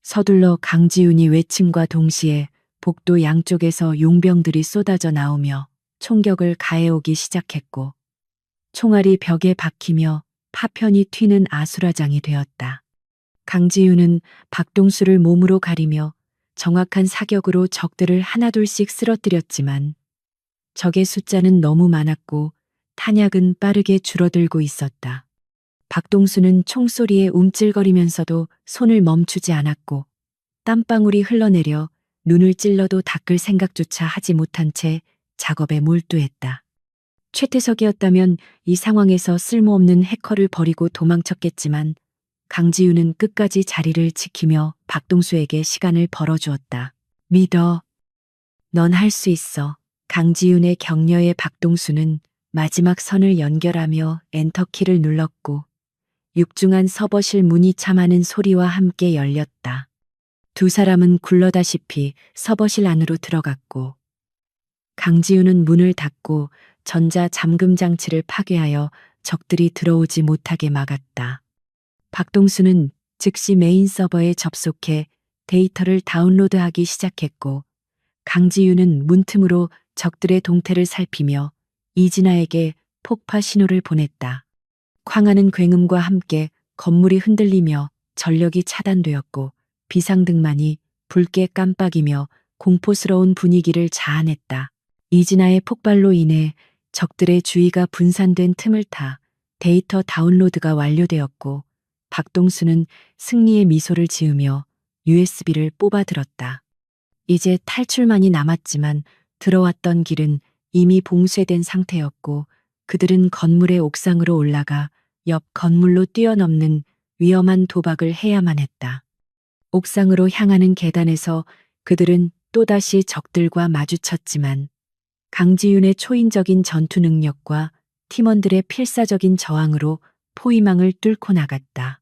서둘러 강지윤이 외침과 동시에 복도 양쪽에서 용병들이 쏟아져 나오며 총격을 가해오기 시작했고 총알이 벽에 박히며 파편이 튀는 아수라장이 되었다. 강지윤은 박동수를 몸으로 가리며 정확한 사격으로 적들을 하나둘씩 쓰러뜨렸지만 적의 숫자는 너무 많았고 탄약은 빠르게 줄어들고 있었다. 박동수는 총소리에 움찔거리면서도 손을 멈추지 않았고 땀방울이 흘러내려 눈을 찔러도 닦을 생각조차 하지 못한 채 작업에 몰두했다. 최태석이었다면 이 상황에서 쓸모없는 해커를 버리고 도망쳤겠지만 강지윤은 끝까지 자리를 지키며 박동수에게 시간을 벌어주었다. 믿어. 넌 할 수 있어. 강지윤의 격려에 박동수는 마지막 선을 연결하며 엔터키를 눌렀고 육중한 서버실 문이 참하는 소리와 함께 열렸다. 두 사람은 굴러다시피 서버실 안으로 들어갔고 강지윤은 문을 닫고 전자 잠금 장치를 파괴하여 적들이 들어오지 못하게 막았다. 박동수는 즉시 메인 서버에 접속해 데이터를 다운로드하기 시작했고 강지윤은 문틈으로 적들의 동태를 살피며 이진아에게 폭파 신호를 보냈다. 쾅하는 굉음과 함께 건물이 흔들리며 전력이 차단되었고 비상등만이 붉게 깜빡이며 공포스러운 분위기를 자아냈다. 이진아의 폭발로 인해 적들의 주의가 분산된 틈을 타 데이터 다운로드가 완료되었고 박동수는 승리의 미소를 지으며 USB를 뽑아들었다. 이제 탈출만이 남았지만 들어왔던 길은 이미 봉쇄된 상태였고 그들은 건물의 옥상으로 올라가 옆 건물로 뛰어넘는 위험한 도박을 해야만 했다. 옥상으로 향하는 계단에서 그들은 또다시 적들과 마주쳤지만 강지윤의 초인적인 전투 능력과 팀원들의 필사적인 저항으로 포위망을 뚫고 나갔다.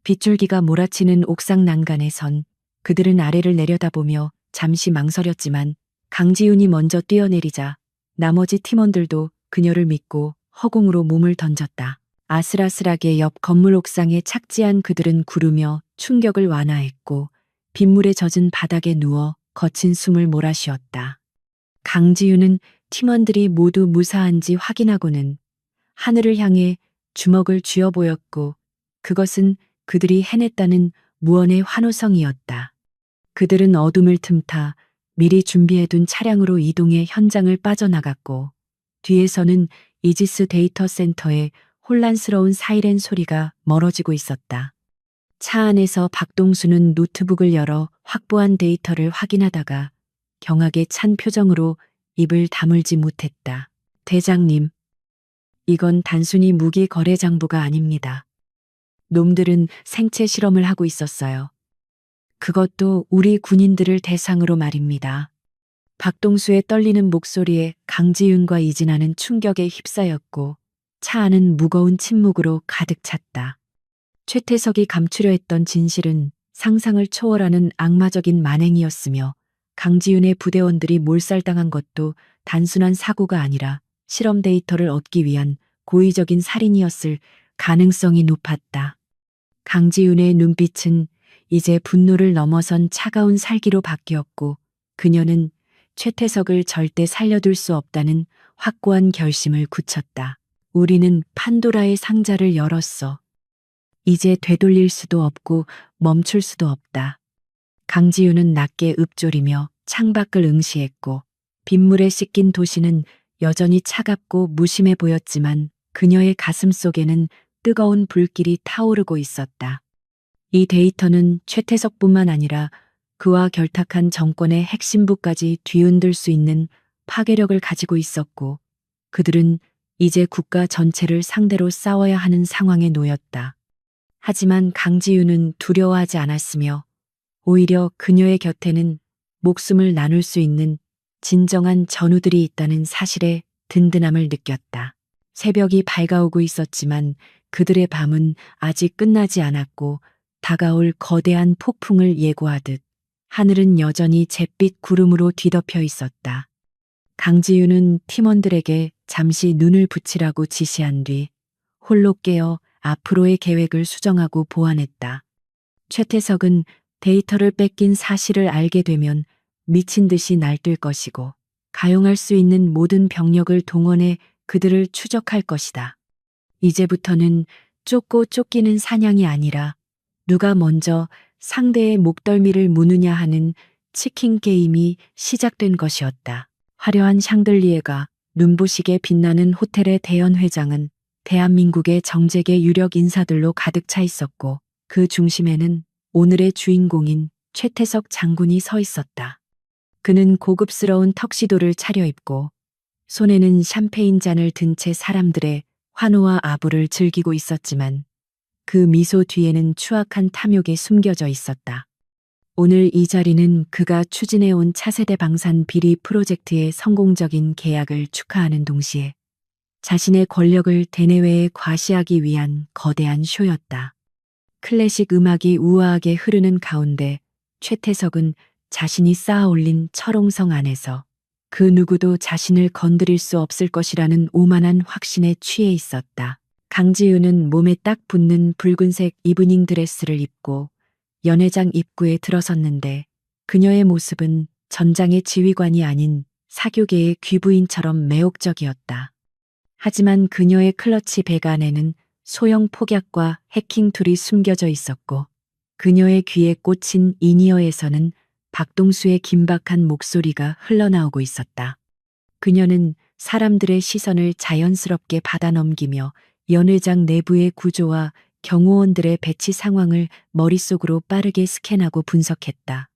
빗줄기가 몰아치는 옥상 난간에선 그들은 아래를 내려다보며 잠시 망설였지만 강지윤이 먼저 뛰어내리자 나머지 팀원들도 그녀를 믿고 허공으로 몸을 던졌다. 아슬아슬하게 옆 건물 옥상에 착지한 그들은 구르며 충격을 완화했고 빗물에 젖은 바닥에 누워 거친 숨을 몰아쉬었다. 강지윤은 팀원들이 모두 무사한지 확인하고는 하늘을 향해 주먹을 쥐어 보였고 그것은 그들이 해냈다는 무언의 환호성이었다. 그들은 어둠을 틈타 미리 준비해둔 차량으로 이동해 현장을 빠져나갔고 뒤에서는 이지스 데이터 센터의 혼란스러운 사이렌 소리가 멀어지고 있었다. 차 안에서 박동수는 노트북을 열어 확보한 데이터를 확인하다가 경악에 찬 표정으로 입을 다물지 못했다. 대장님, 이건 단순히 무기 거래 장부가 아닙니다. 놈들은 생체 실험을 하고 있었어요. 그것도 우리 군인들을 대상으로 말입니다. 박동수의 떨리는 목소리에 강지윤과 이진아는 충격에 휩싸였고 차 안은 무거운 침묵으로 가득 찼다. 최태석이 감추려 했던 진실은 상상을 초월하는 악마적인 만행이었으며 강지윤의 부대원들이 몰살당한 것도 단순한 사고가 아니라 실험 데이터를 얻기 위한 고의적인 살인이었을 가능성이 높았다. 강지윤의 눈빛은 이제 분노를 넘어선 차가운 살기로 바뀌었고 그녀는 최태석을 절대 살려둘 수 없다는 확고한 결심을 굳혔다. 우리는 판도라의 상자를 열었어. 이제 되돌릴 수도 없고 멈출 수도 없다. 강지윤은 낮게 읊조리며 창밖을 응시했고 빗물에 씻긴 도시는 여전히 차갑고 무심해 보였지만 그녀의 가슴 속에는 뜨거운 불길이 타오르고 있었다. 이 데이터는 최태석뿐만 아니라 그와 결탁한 정권의 핵심부까지 뒤흔들 수 있는 파괴력을 가지고 있었고 그들은 이제 국가 전체를 상대로 싸워야 하는 상황에 놓였다. 하지만 강지윤은 두려워하지 않았으며 오히려 그녀의 곁에는 목숨을 나눌 수 있는 진정한 전우들이 있다는 사실에 든든함을 느꼈다. 새벽이 밝아오고 있었지만 그들의 밤은 아직 끝나지 않았고 다가올 거대한 폭풍을 예고하듯 하늘은 여전히 잿빛 구름으로 뒤덮여 있었다. 강지윤은 팀원들에게 잠시 눈을 붙이라고 지시한 뒤 홀로 깨어 앞으로의 계획을 수정하고 보완했다. 최태석은 데이터를 뺏긴 사실을 알게 되면 미친 듯이 날뛸 것이고 가용할 수 있는 모든 병력을 동원해 그들을 추적할 것이다. 이제부터는 쫓고 쫓기는 사냥이 아니라 누가 먼저 상대의 목덜미를 무느냐 하는 치킨 게임이 시작된 것이었다. 화려한 샹들리에가 눈부시게 빛나는 호텔의 대연 회장은 대한민국의 정재계 유력 인사들로 가득 차 있었고 그 중심에는 오늘의 주인공인 최태석 장군이 서 있었다. 그는 고급스러운 턱시도를 차려입고 손에는 샴페인 잔을 든 채 사람들의 환호와 아부를 즐기고 있었지만 그 미소 뒤에는 추악한 탐욕이 숨겨져 있었다. 오늘 이 자리는 그가 추진해온 차세대 방산 비리 프로젝트의 성공적인 계약을 축하하는 동시에 자신의 권력을 대내외에 과시하기 위한 거대한 쇼였다. 클래식 음악이 우아하게 흐르는 가운데 최태석은 자신이 쌓아 올린 철옹성 안에서 그 누구도 자신을 건드릴 수 없을 것이라는 오만한 확신에 취해 있었다. 강지윤은 몸에 딱 붙는 붉은색 이브닝 드레스를 입고 연회장 입구에 들어섰는데 그녀의 모습은 전장의 지휘관이 아닌 사교계의 귀부인처럼 매혹적이었다. 하지만 그녀의 클러치 백 안에는 소형 폭약과 해킹 툴이 숨겨져 있었고 그녀의 귀에 꽂힌 이니어에서는 박동수의 긴박한 목소리가 흘러나오고 있었다. 그녀는 사람들의 시선을 자연스럽게 받아넘기며 연회장 내부의 구조와 경호원들의 배치 상황을 머릿속으로 빠르게 스캔하고 분석했다.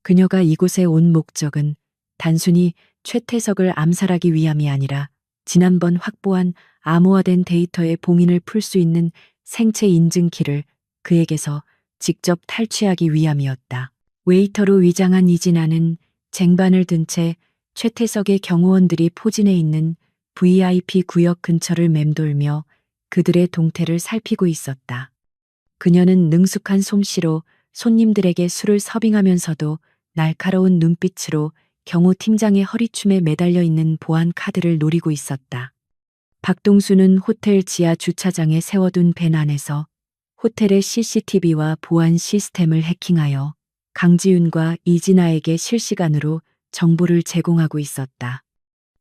그녀가 이곳에 온 목적은 단순히 최태석을 암살하기 위함이 아니라 지난번 확보한 암호화된 데이터의 봉인을 풀 수 있는 생체 인증키를 그에게서 직접 탈취하기 위함이었다. 웨이터로 위장한 이진아는 쟁반을 든 채 최태석의 경호원들이 포진해 있는 VIP 구역 근처를 맴돌며 그들의 동태를 살피고 있었다. 그녀는 능숙한 솜씨로 손님들에게 술을 서빙하면서도 날카로운 눈빛으로 경호팀장의 허리춤에 매달려 있는 보안 카드를 노리고 있었다. 박동수는 호텔 지하 주차장에 세워둔 밴 안에서 호텔의 CCTV와 보안 시스템을 해킹하여 강지윤과 이진아에게 실시간으로 정보를 제공하고 있었다.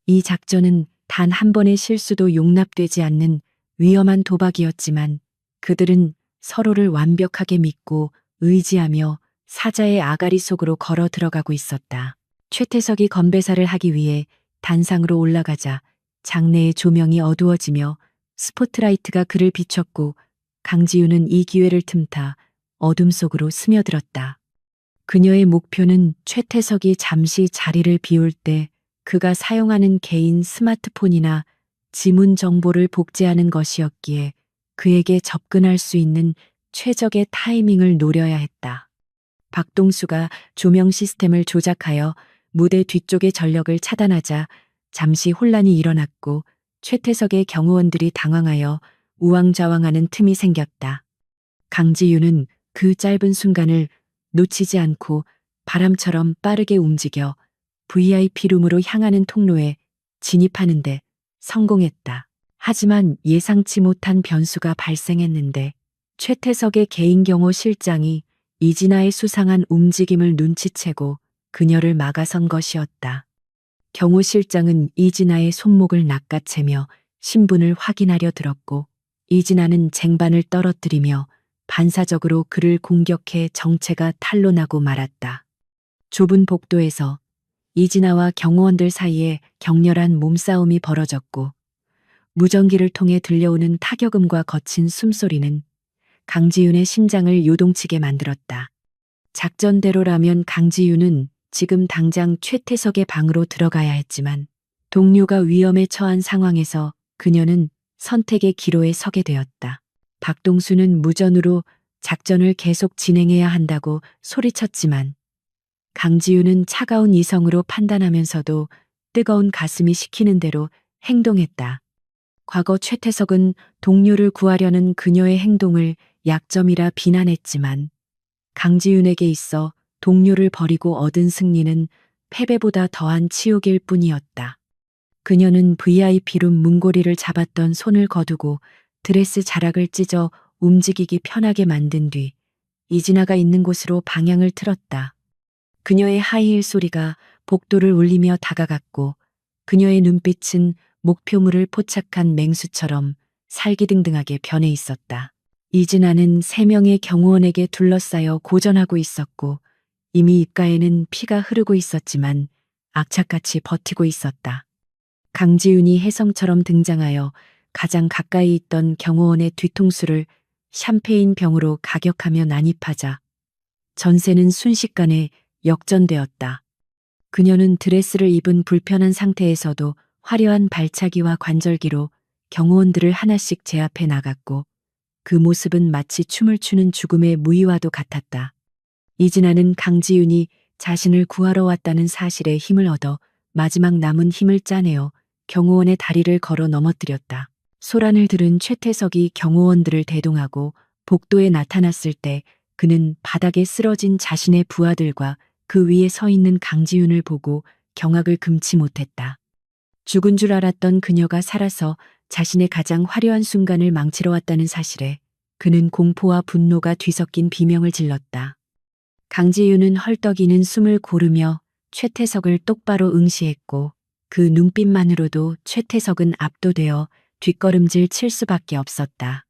이 작전은 단 한 번의 실수도 용납되지 않는 위험한 도박이었지만 그들은 서로를 완벽하게 믿고 의지하며 사자의 아가리 속으로 걸어 들어가고 있었다. 최태석이 건배사를 하기 위해 단상으로 올라가자 장내의 조명이 어두워지며 스포트라이트가 그를 비췄고 강지윤은 이 기회를 틈타 어둠 속으로 스며들었다. 그녀의 목표는 최태석이 잠시 자리를 비울 때 그가 사용하는 개인 스마트폰이나 지문 정보를 복제하는 것이었기에 그에게 접근할 수 있는 최적의 타이밍을 노려야 했다. 박동수가 조명 시스템을 조작하여 무대 뒤쪽의 전력을 차단하자 잠시 혼란이 일어났고 최태석의 경호원들이 당황하여 우왕좌왕하는 틈이 생겼다. 강지윤은 그 짧은 순간을 놓치지 않고 바람처럼 빠르게 움직여 VIP 룸으로 향하는 통로에 진입하는데 성공했다. 하지만 예상치 못한 변수가 발생했는데 최태석의 개인 경호 실장이 이진아의 수상한 움직임을 눈치채고 그녀를 막아선 것이었다. 경호 실장은 이진아의 손목을 낚아채며 신분을 확인하려 들었고 이진아는 쟁반을 떨어뜨리며 반사적으로 그를 공격해 정체가 탄로나고 말았다. 좁은 복도에서 이진아와 경호원들 사이에 격렬한 몸싸움이 벌어졌고 무전기를 통해 들려오는 타격음과 거친 숨소리는 강지윤의 심장을 요동치게 만들었다. 작전대로라면 강지윤은 지금 당장 최태석의 방으로 들어가야 했지만 동료가 위험에 처한 상황에서 그녀는 선택의 기로에 서게 되었다. 박동수는 무전으로 작전을 계속 진행해야 한다고 소리쳤지만 강지윤은 차가운 이성으로 판단하면서도 뜨거운 가슴이 시키는 대로 행동했다. 과거 최태석은 동료를 구하려는 그녀의 행동을 약점이라 비난했지만 강지윤에게 있어 동료를 버리고 얻은 승리는 패배보다 더한 치욕일 뿐이었다. 그녀는 VIP룸 문고리를 잡았던 손을 거두고 드레스 자락을 찢어 움직이기 편하게 만든 뒤 이진아가 있는 곳으로 방향을 틀었다. 그녀의 하이힐 소리가 복도를 울리며 다가갔고 그녀의 눈빛은 목표물을 포착한 맹수처럼 살기등등하게 변해 있었다. 이진아는 3명의 경호원에게 둘러싸여 고전하고 있었고 이미 입가에는 피가 흐르고 있었지만 악착같이 버티고 있었다. 강지윤이 혜성처럼 등장하여 가장 가까이 있던 경호원의 뒤통수를 샴페인 병으로 가격하며 난입하자 전세는 순식간에 역전되었다. 그녀는 드레스를 입은 불편한 상태에서도 화려한 발차기와 관절기로 경호원들을 하나씩 제압해 나갔고 그 모습은 마치 춤을 추는 죽음의 무의와도 같았다. 이진아는 강지윤이 자신을 구하러 왔다는 사실에 힘을 얻어 마지막 남은 힘을 짜내어 경호원의 다리를 걸어 넘어뜨렸다. 소란을 들은 최태석이 경호원들을 대동하고 복도에 나타났을 때 그는 바닥에 쓰러진 자신의 부하들과 그 위에 서 있는 강지윤을 보고 경악을 금치 못했다. 죽은 줄 알았던 그녀가 살아서 자신의 가장 화려한 순간을 망치러 왔다는 사실에 그는 공포와 분노가 뒤섞인 비명을 질렀다. 강지윤은 헐떡이는 숨을 고르며 최태석을 똑바로 응시했고 그 눈빛만으로도 최태석은 압도되어 뒷걸음질 칠 수밖에 없었다.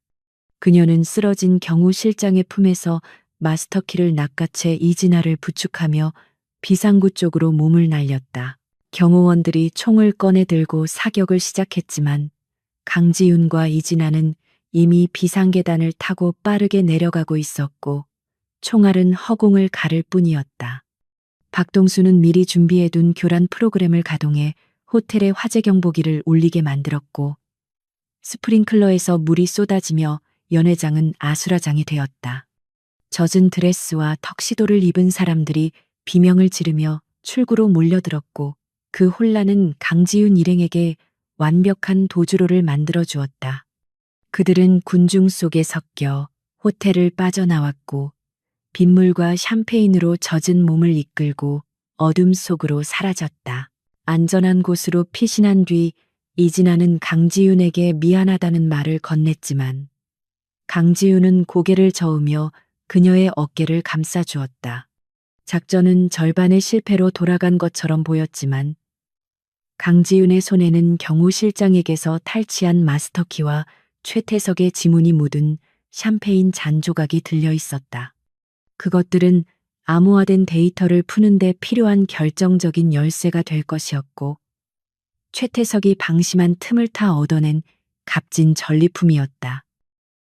그녀는 쓰러진 경호 실장의 품에서 마스터키를 낚아채 이진아를 부축하며 비상구 쪽으로 몸을 날렸다. 경호원들이 총을 꺼내 들고 사격을 시작했지만 강지윤과 이진아는 이미 비상계단을 타고 빠르게 내려가고 있었고 총알은 허공을 가를 뿐이었다. 박동수는 미리 준비해둔 교란 프로그램을 가동해 호텔의 화재 경보기를 울리게 만들었고 스프링클러에서 물이 쏟아지며 연회장은 아수라장이 되었다. 젖은 드레스와 턱시도를 입은 사람들이 비명을 지르며 출구로 몰려들었고 그 혼란은 강지윤 일행에게 완벽한 도주로를 만들어 주었다. 그들은 군중 속에 섞여 호텔을 빠져나왔고 빗물과 샴페인으로 젖은 몸을 이끌고 어둠 속으로 사라졌다. 안전한 곳으로 피신한 뒤 이진아는 강지윤에게 미안하다는 말을 건넸지만 강지윤은 고개를 저으며 그녀의 어깨를 감싸주었다. 작전은 절반의 실패로 돌아간 것처럼 보였지만 강지윤의 손에는 경호 실장에게서 탈취한 마스터키와 최태석의 지문이 묻은 샴페인 잔 조각이 들려 있었다. 그것들은 암호화된 데이터를 푸는 데 필요한 결정적인 열쇠가 될 것이었고 최태석이 방심한 틈을 타 얻어낸 값진 전리품이었다.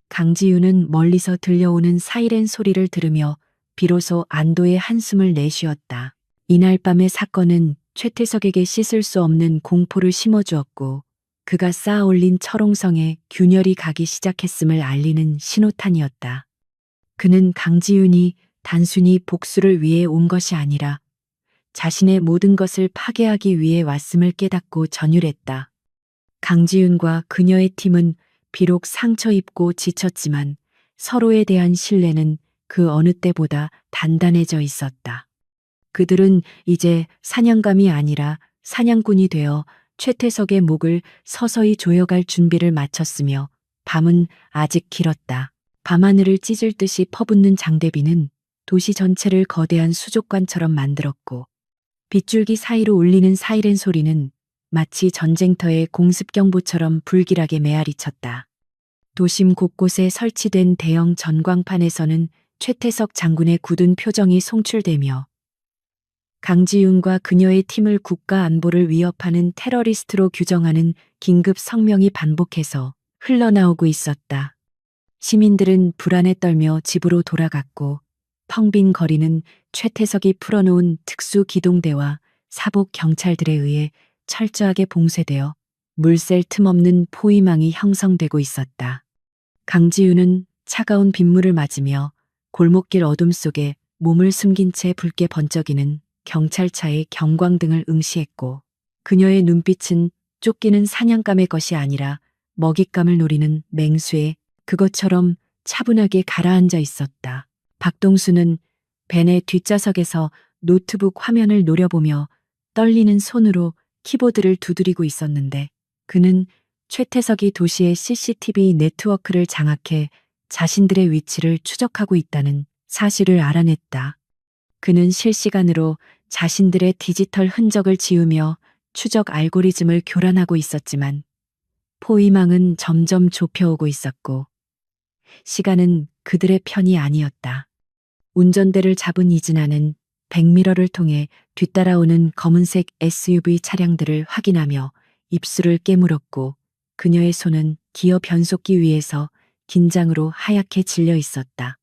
강지윤은 멀리서 들려오는 사이렌 소리를 들으며 비로소 안도의 한숨을 내쉬었다. 이날 밤의 사건은 최태석에게 씻을 수 없는 공포를 심어주었고 그가 쌓아 올린 철옹성에 균열이 가기 시작했음을 알리는 신호탄이었다. 그는 강지윤이 단순히 복수를 위해 온 것이 아니라 자신의 모든 것을 파괴하기 위해 왔음을 깨닫고 전율했다. 강지윤과 그녀의 팀은 비록 상처 입고 지쳤지만 서로에 대한 신뢰는 그 어느 때보다 단단해져 있었다. 그들은 이제 사냥감이 아니라 사냥꾼이 되어 최태석의 목을 서서히 조여갈 준비를 마쳤으며 밤은 아직 길었다. 밤하늘을 찢을 듯이 퍼붓는 장대비는 도시 전체를 거대한 수족관처럼 만들었고 빗줄기 사이로 울리는 사이렌 소리는 마치 전쟁터의 공습경보처럼 불길하게 메아리쳤다. 도심 곳곳에 설치된 대형 전광판에서는 최태석 장군의 굳은 표정이 송출되며 강지윤과 그녀의 팀을 국가 안보를 위협하는 테러리스트로 규정하는 긴급 성명이 반복해서 흘러나오고 있었다. 시민들은 불안에 떨며 집으로 돌아갔고 텅 빈 거리는 최태석이 풀어놓은 특수기동대와 사복 경찰들에 의해 철저하게 봉쇄되어 물샐 틈 없는 포위망이 형성되고 있었다. 강지윤은 차가운 빗물을 맞으며 골목길 어둠 속에 몸을 숨긴 채 붉게 번쩍이는 경찰차의 경광등을 응시했고 그녀의 눈빛은 쫓기는 사냥감의 것이 아니라 먹잇감을 노리는 맹수의 그것처럼 차분하게 가라앉아 있었다. 박동수는 벤의 뒷좌석에서 노트북 화면을 노려보며 떨리는 손으로 키보드를 두드리고 있었는데 그는 최태석이 도시의 CCTV 네트워크를 장악해 자신들의 위치를 추적하고 있다는 사실을 알아냈다. 그는 실시간으로 자신들의 디지털 흔적을 지우며 추적 알고리즘을 교란하고 있었지만 포위망은 점점 좁혀오고 있었고 시간은 그들의 편이 아니었다. 운전대를 잡은 이진아는 백미러를 통해 뒤따라오는 검은색 SUV 차량들을 확인하며 입술을 깨물었고 그녀의 손은 기어 변속기 위에서 긴장으로 하얗게 질려 있었다.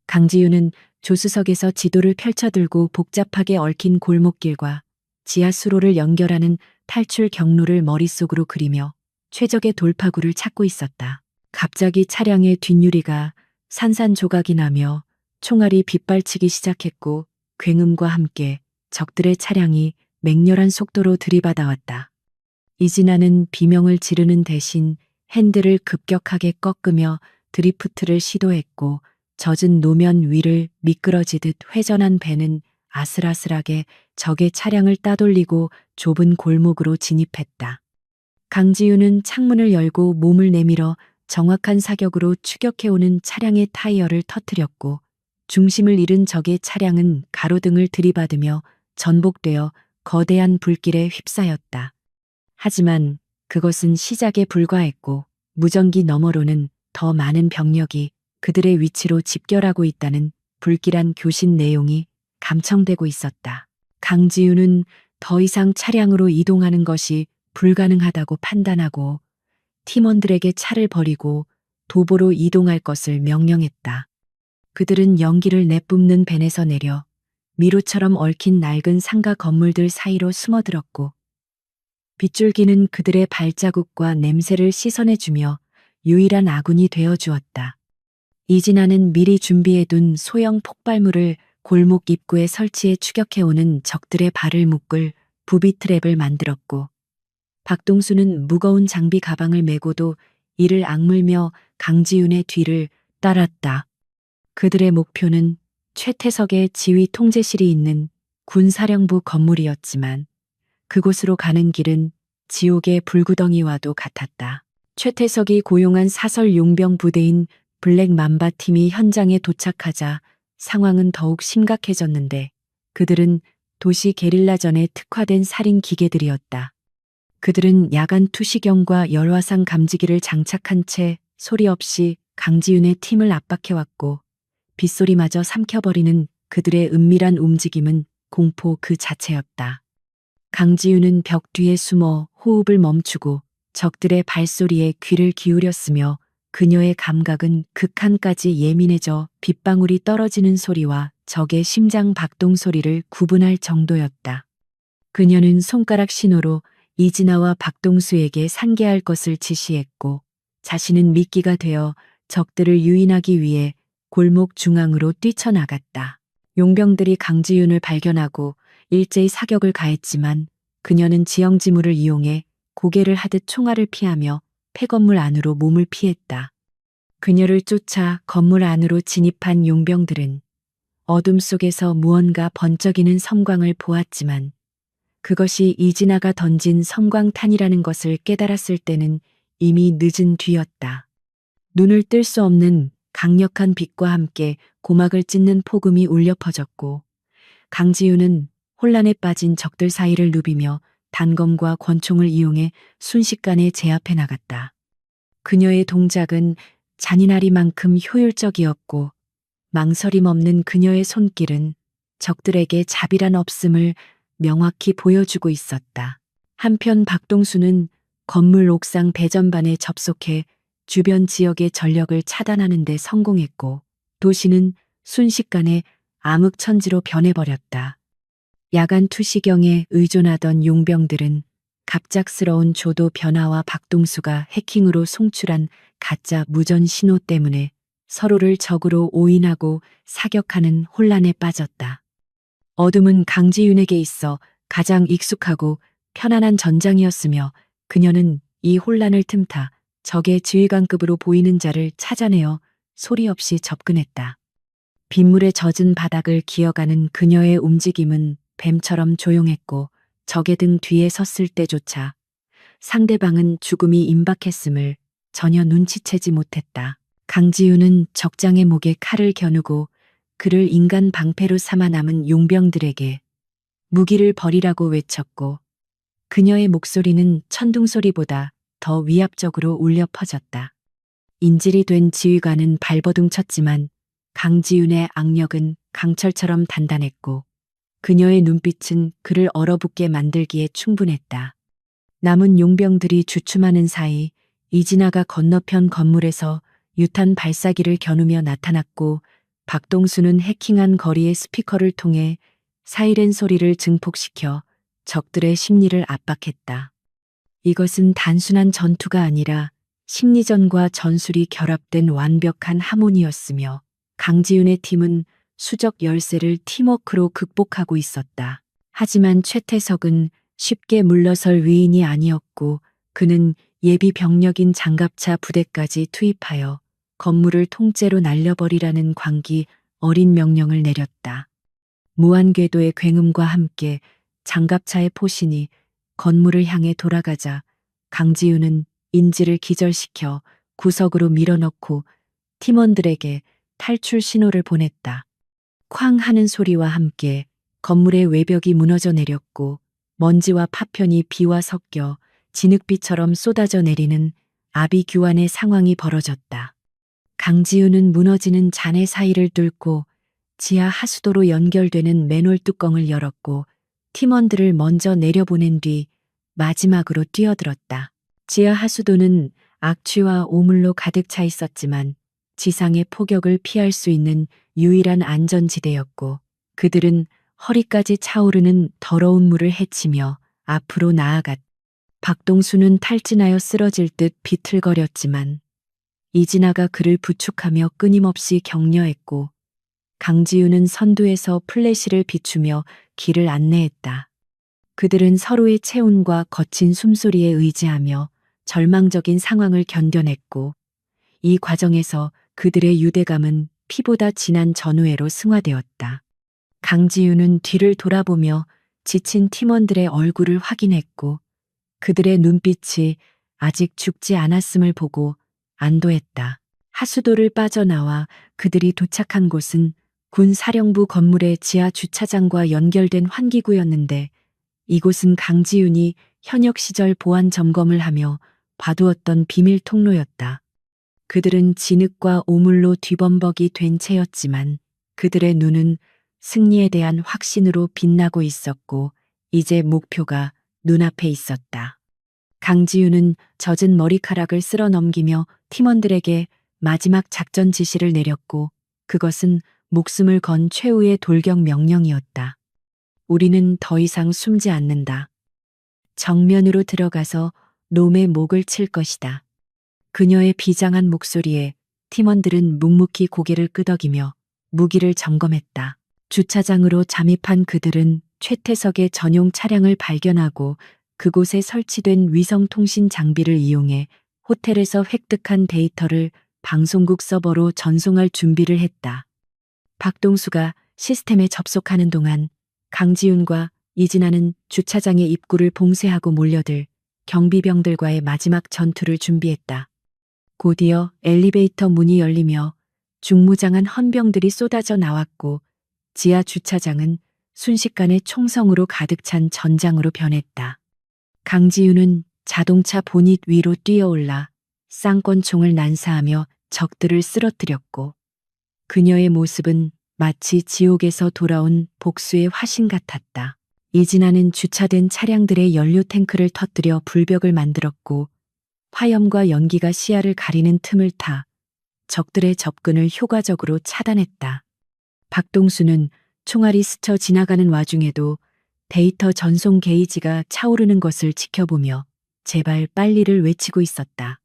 강지윤은 조수석에서 지도를 펼쳐들고 복잡하게 얽힌 골목길과 지하수로를 연결하는 탈출 경로를 머릿속으로 그리며 최적의 돌파구를 찾고 있었다. 갑자기 차량의 뒷유리가 산산조각이 나며 총알이 빗발치기 시작했고 굉음과 함께 적들의 차량이 맹렬한 속도로 들이받아왔다. 이진아는 비명을 지르는 대신 핸들을 급격하게 꺾으며 드리프트를 시도했고 젖은 노면 위를 미끄러지듯 회전한 배는 아슬아슬하게 적의 차량을 따돌리고 좁은 골목으로 진입했다. 강지윤은 창문을 열고 몸을 내밀어 정확한 사격으로 추격해오는 차량의 타이어를 터뜨렸고 중심을 잃은 적의 차량은 가로등을 들이받으며 전복되어 거대한 불길에 휩싸였다. 하지만 그것은 시작에 불과했고 무전기 너머로는 더 많은 병력이 그들의 위치로 집결하고 있다는 불길한 교신 내용이 감청되고 있었다. 강지윤은 더 이상 차량으로 이동하는 것이 불가능하다고 판단하고 팀원들에게 차를 버리고 도보로 이동할 것을 명령했다. 그들은 연기를 내뿜는 벤에서 내려 미로처럼 얽힌 낡은 상가 건물들 사이로 숨어들었고 빗줄기는 그들의 발자국과 냄새를 씻어내주며 유일한 아군이 되어주었다. 이진아는 미리 준비해둔 소형 폭발물을 골목 입구에 설치해 추격해오는 적들의 발을 묶을 부비 트랩을 만들었고 박동수는 무거운 장비 가방을 메고도 이를 악물며 강지윤의 뒤를 따랐다. 그들의 목표는 최태석의 지휘 통제실이 있는 군사령부 건물이었지만 그곳으로 가는 길은 지옥의 불구덩이와도 같았다. 최태석이 고용한 사설 용병 부대인 블랙 맘바 팀이 현장에 도착하자 상황은 더욱 심각해졌는데 그들은 도시 게릴라전에 특화된 살인 기계들이었다. 그들은 야간 투시경과 열화상 감지기를 장착한 채 소리 없이 강지윤의 팀을 압박해왔고 빗소리마저 삼켜버리는 그들의 은밀한 움직임은 공포 그 자체였다. 강지윤은 벽 뒤에 숨어 호흡을 멈추고 적들의 발소리에 귀를 기울였으며 그녀의 감각은 극한까지 예민해져 빗방울이 떨어지는 소리와 적의 심장 박동 소리를 구분할 정도였다. 그녀는 손가락 신호로 이진아와 박동수에게 상계할 것을 지시했고 자신은 미끼가 되어 적들을 유인하기 위해 골목 중앙으로 뛰쳐나갔다. 용병들이 강지윤을 발견하고 일제히 사격을 가했지만 그녀는 지형지물을 이용해 고개를 하듯 총알을 피하며 폐건물 안으로 몸을 피했다. 그녀를 쫓아 건물 안으로 진입한 용병들은 어둠 속에서 무언가 번쩍이는 섬광을 보았지만 그것이 이진아가 던진 섬광탄이라는 것을 깨달았을 때는 이미 늦은 뒤였다. 눈을 뜰 수 없는 강력한 빛과 함께 고막을 찢는 폭음이 울려 퍼졌고 강지윤은 혼란에 빠진 적들 사이를 누비며 단검과 권총을 이용해 순식간에 제압해 나갔다. 그녀의 동작은 잔인하리만큼 효율적이었고 망설임 없는 그녀의 손길은 적들에게 자비란 없음을 명확히 보여주고 있었다. 한편 박동수는 건물 옥상 배전반에 접속해 주변 지역의 전력을 차단하는 데 성공했고 도시는 순식간에 암흑천지로 변해버렸다. 야간 투시경에 의존하던 용병들은 갑작스러운 조도 변화와 박동수가 해킹으로 송출한 가짜 무전 신호 때문에 서로를 적으로 오인하고 사격하는 혼란에 빠졌다. 어둠은 강지윤에게 있어 가장 익숙하고 편안한 전장이었으며 그녀는 이 혼란을 틈타 적의 지휘관급으로 보이는 자를 찾아내어 소리 없이 접근했다. 빗물에 젖은 바닥을 기어가는 그녀의 움직임은 뱀처럼 조용했고 적의 등 뒤에 섰을 때조차 상대방은 죽음이 임박했음을 전혀 눈치채지 못했다. 강지윤은 적장의 목에 칼을 겨누고 그를 인간 방패로 삼아 남은 용병들에게 무기를 버리라고 외쳤고 그녀의 목소리는 천둥소리보다 더 위압적으로 울려 퍼졌다. 인질이 된 지휘관은 발버둥 쳤지만 강지윤의 악력은 강철처럼 단단했고 그녀의 눈빛은 그를 얼어붙게 만들기에 충분했다. 남은 용병들이 주춤하는 사이 이진아가 건너편 건물에서 유탄 발사기를 겨누며 나타났고 박동수는 해킹한 거리의 스피커를 통해 사이렌 소리를 증폭시켜 적들의 심리를 압박했다. 이것은 단순한 전투가 아니라 심리전과 전술이 결합된 완벽한 하모니였으며 강지윤의 팀은 수적 열세를 팀워크로 극복하고 있었다. 하지만 최태석은 쉽게 물러설 위인이 아니었고 그는 예비 병력인 장갑차 부대까지 투입하여 건물을 통째로 날려버리라는 광기 어린 명령을 내렸다. 무한궤도의 굉음과 함께 장갑차의 포신이 건물을 향해 돌아가자 강지윤은 인지를 기절시켜 구석으로 밀어넣고 팀원들에게 탈출 신호를 보냈다. 쾅 하는 소리와 함께 건물의 외벽이 무너져 내렸고 먼지와 파편이 비와 섞여 진흙비처럼 쏟아져 내리는 아비규환의 상황이 벌어졌다. 강지윤은 무너지는 잔해 사이를 뚫고 지하 하수도로 연결되는 맨홀 뚜껑을 열었고 팀원들을 먼저 내려보낸 뒤 마지막으로 뛰어들었다. 지하 하수도는 악취와 오물로 가득 차 있었지만 지상의 폭격을 피할 수 있는 유일한 안전지대였고 그들은 허리까지 차오르는 더러운 물을 헤치며 앞으로 나아갔다. 박동수는 탈진하여 쓰러질 듯 비틀거렸지만 이진아가 그를 부축하며 끊임없이 격려했고 강지윤은 선두에서 플래시를 비추며 길을 안내했다. 그들은 서로의 체온과 거친 숨소리에 의지하며 절망적인 상황을 견뎌냈고 이 과정에서 그들의 유대감은 피보다 진한 전우애로 승화되었다. 강지윤은 뒤를 돌아보며 지친 팀원들의 얼굴을 확인했고 그들의 눈빛이 아직 죽지 않았음을 보고 안도했다. 하수도를 빠져나와 그들이 도착한 곳은 군 사령부 건물의 지하 주차장과 연결된 환기구였는데 이곳은 강지윤이 현역 시절 보안 점검을 하며 봐두었던 비밀 통로였다. 그들은 진흙과 오물로 뒤범벅이 된 채였지만 그들의 눈은 승리에 대한 확신으로 빛나고 있었고 이제 목표가 눈앞에 있었다. 강지윤은 젖은 머리카락을 쓸어 넘기며 팀원들에게 마지막 작전 지시를 내렸고 그것은 목숨을 건 최후의 돌격 명령이었다. 우리는 더 이상 숨지 않는다. 정면으로 들어가서 놈의 목을 칠 것이다. 그녀의 비장한 목소리에 팀원들은 묵묵히 고개를 끄덕이며 무기를 점검했다. 주차장으로 잠입한 그들은 최태석의 전용 차량을 발견하고 그곳에 설치된 위성통신 장비를 이용해 호텔에서 획득한 데이터를 방송국 서버로 전송할 준비를 했다. 박동수가 시스템에 접속하는 동안 강지윤과 이진아는 주차장의 입구를 봉쇄하고 몰려들 경비병들과의 마지막 전투를 준비했다. 곧이어 엘리베이터 문이 열리며 중무장한 헌병들이 쏟아져 나왔고 지하 주차장은 순식간에 총성으로 가득 찬 전장으로 변했다. 강지윤은 자동차 보닛 위로 뛰어올라 쌍권총을 난사하며 적들을 쓰러뜨렸고 그녀의 모습은 마치 지옥에서 돌아온 복수의 화신 같았다. 이진아는 주차된 차량들의 연료 탱크를 터뜨려 불벽을 만들었고 화염과 연기가 시야를 가리는 틈을 타 적들의 접근을 효과적으로 차단했다. 박동수는 총알이 스쳐 지나가는 와중에도 데이터 전송 게이지가 차오르는 것을 지켜보며 제발 빨리를 외치고 있었다.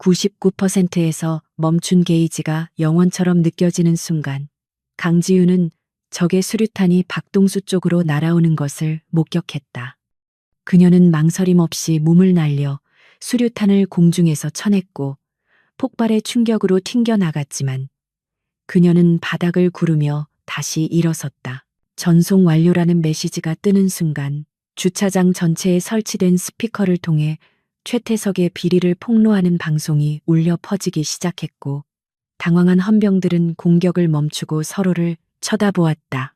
99%에서 멈춘 게이지가 영원처럼 느껴지는 순간 강지윤은 적의 수류탄이 박동수 쪽으로 날아오는 것을 목격했다. 그녀는 망설임 없이 몸을 날려 수류탄을 공중에서 쳐냈고 폭발의 충격으로 튕겨나갔지만 그녀는 바닥을 구르며 다시 일어섰다. 전송 완료라는 메시지가 뜨는 순간 주차장 전체에 설치된 스피커를 통해 최태석의 비리를 폭로하는 방송이 울려 퍼지기 시작했고 당황한 헌병들은 공격을 멈추고 서로를 쳐다보았다.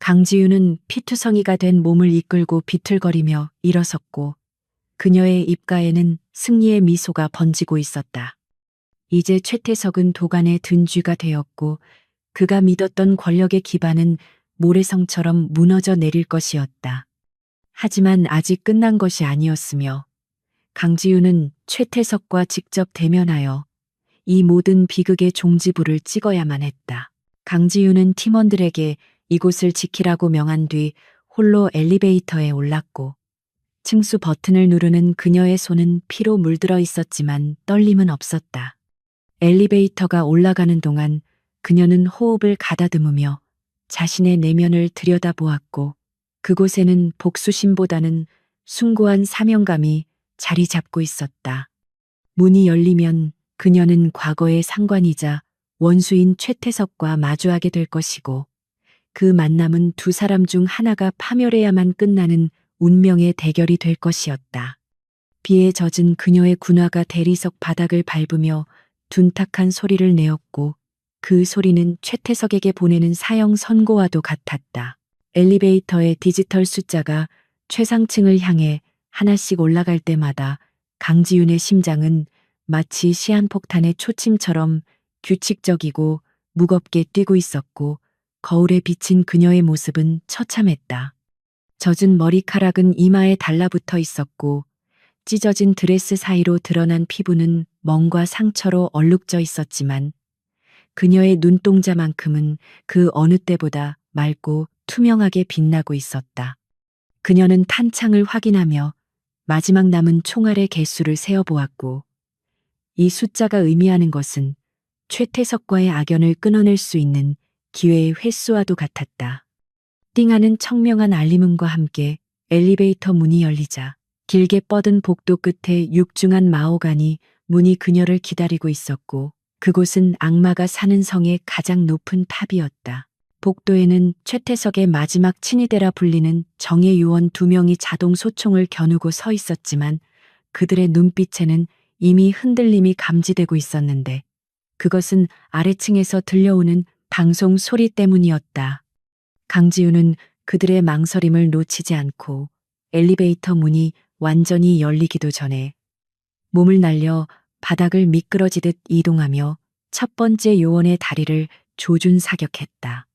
강지윤은 피투성이가 된 몸을 이끌고 비틀거리며 일어섰고 그녀의 입가에는 승리의 미소가 번지고 있었다. 이제 최태석은 도간에 든 쥐가 되었고 그가 믿었던 권력의 기반은 모래성처럼 무너져 내릴 것이었다. 하지만 아직 끝난 것이 아니었으며 강지윤은 최태석과 직접 대면하여 이 모든 비극의 종지부를 찍어야만 했다. 강지윤은 팀원들에게 이곳을 지키라고 명한 뒤 홀로 엘리베이터에 올랐고 층수 버튼을 누르는 그녀의 손은 피로 물들어 있었지만 떨림은 없었다. 엘리베이터가 올라가는 동안 그녀는 호흡을 가다듬으며 자신의 내면을 들여다보았고 그곳에는 복수심보다는 숭고한 사명감이 자리 잡고 있었다. 문이 열리면 그녀는 과거의 상관이자 원수인 최태석과 마주하게 될 것이고 그 만남은 두 사람 중 하나가 파멸해야만 끝나는 운명의 대결이 될 것이었다. 비에 젖은 그녀의 군화가 대리석 바닥을 밟으며 둔탁한 소리를 내었고 그 소리는 최태석에게 보내는 사형 선고와도 같았다. 엘리베이터의 디지털 숫자가 최상층을 향해 하나씩 올라갈 때마다 강지윤의 심장은 마치 시한폭탄의 초침처럼 규칙적이고 무겁게 뛰고 있었고 거울에 비친 그녀의 모습은 처참했다. 젖은 머리카락은 이마에 달라붙어 있었고 찢어진 드레스 사이로 드러난 피부는 멍과 상처로 얼룩져 있었지만 그녀의 눈동자만큼은 그 어느 때보다 맑고 투명하게 빛나고 있었다. 그녀는 탄창을 확인하며 마지막 남은 총알의 개수를 세어보았고 이 숫자가 의미하는 것은 최태석과의 악연을 끊어낼 수 있는 기회의 횟수와도 같았다. 띵하는 청명한 알림음과 함께 엘리베이터 문이 열리자 길게 뻗은 복도 끝에 육중한 마호간이 문이 그녀를 기다리고 있었고 그곳은 악마가 사는 성의 가장 높은 탑이었다. 복도에는 최태석의 마지막 친위대라 불리는 정예 요원 2명이 자동 소총을 겨누고 서 있었지만 그들의 눈빛에는 이미 흔들림이 감지되고 있었는데 그것은 아래층에서 들려오는 방송 소리 때문이었다. 강지윤은 그들의 망설임을 놓치지 않고 엘리베이터 문이 완전히 열리기도 전에 몸을 날려 바닥을 미끄러지듯 이동하며 첫 번째 요원의 다리를 조준 사격했다.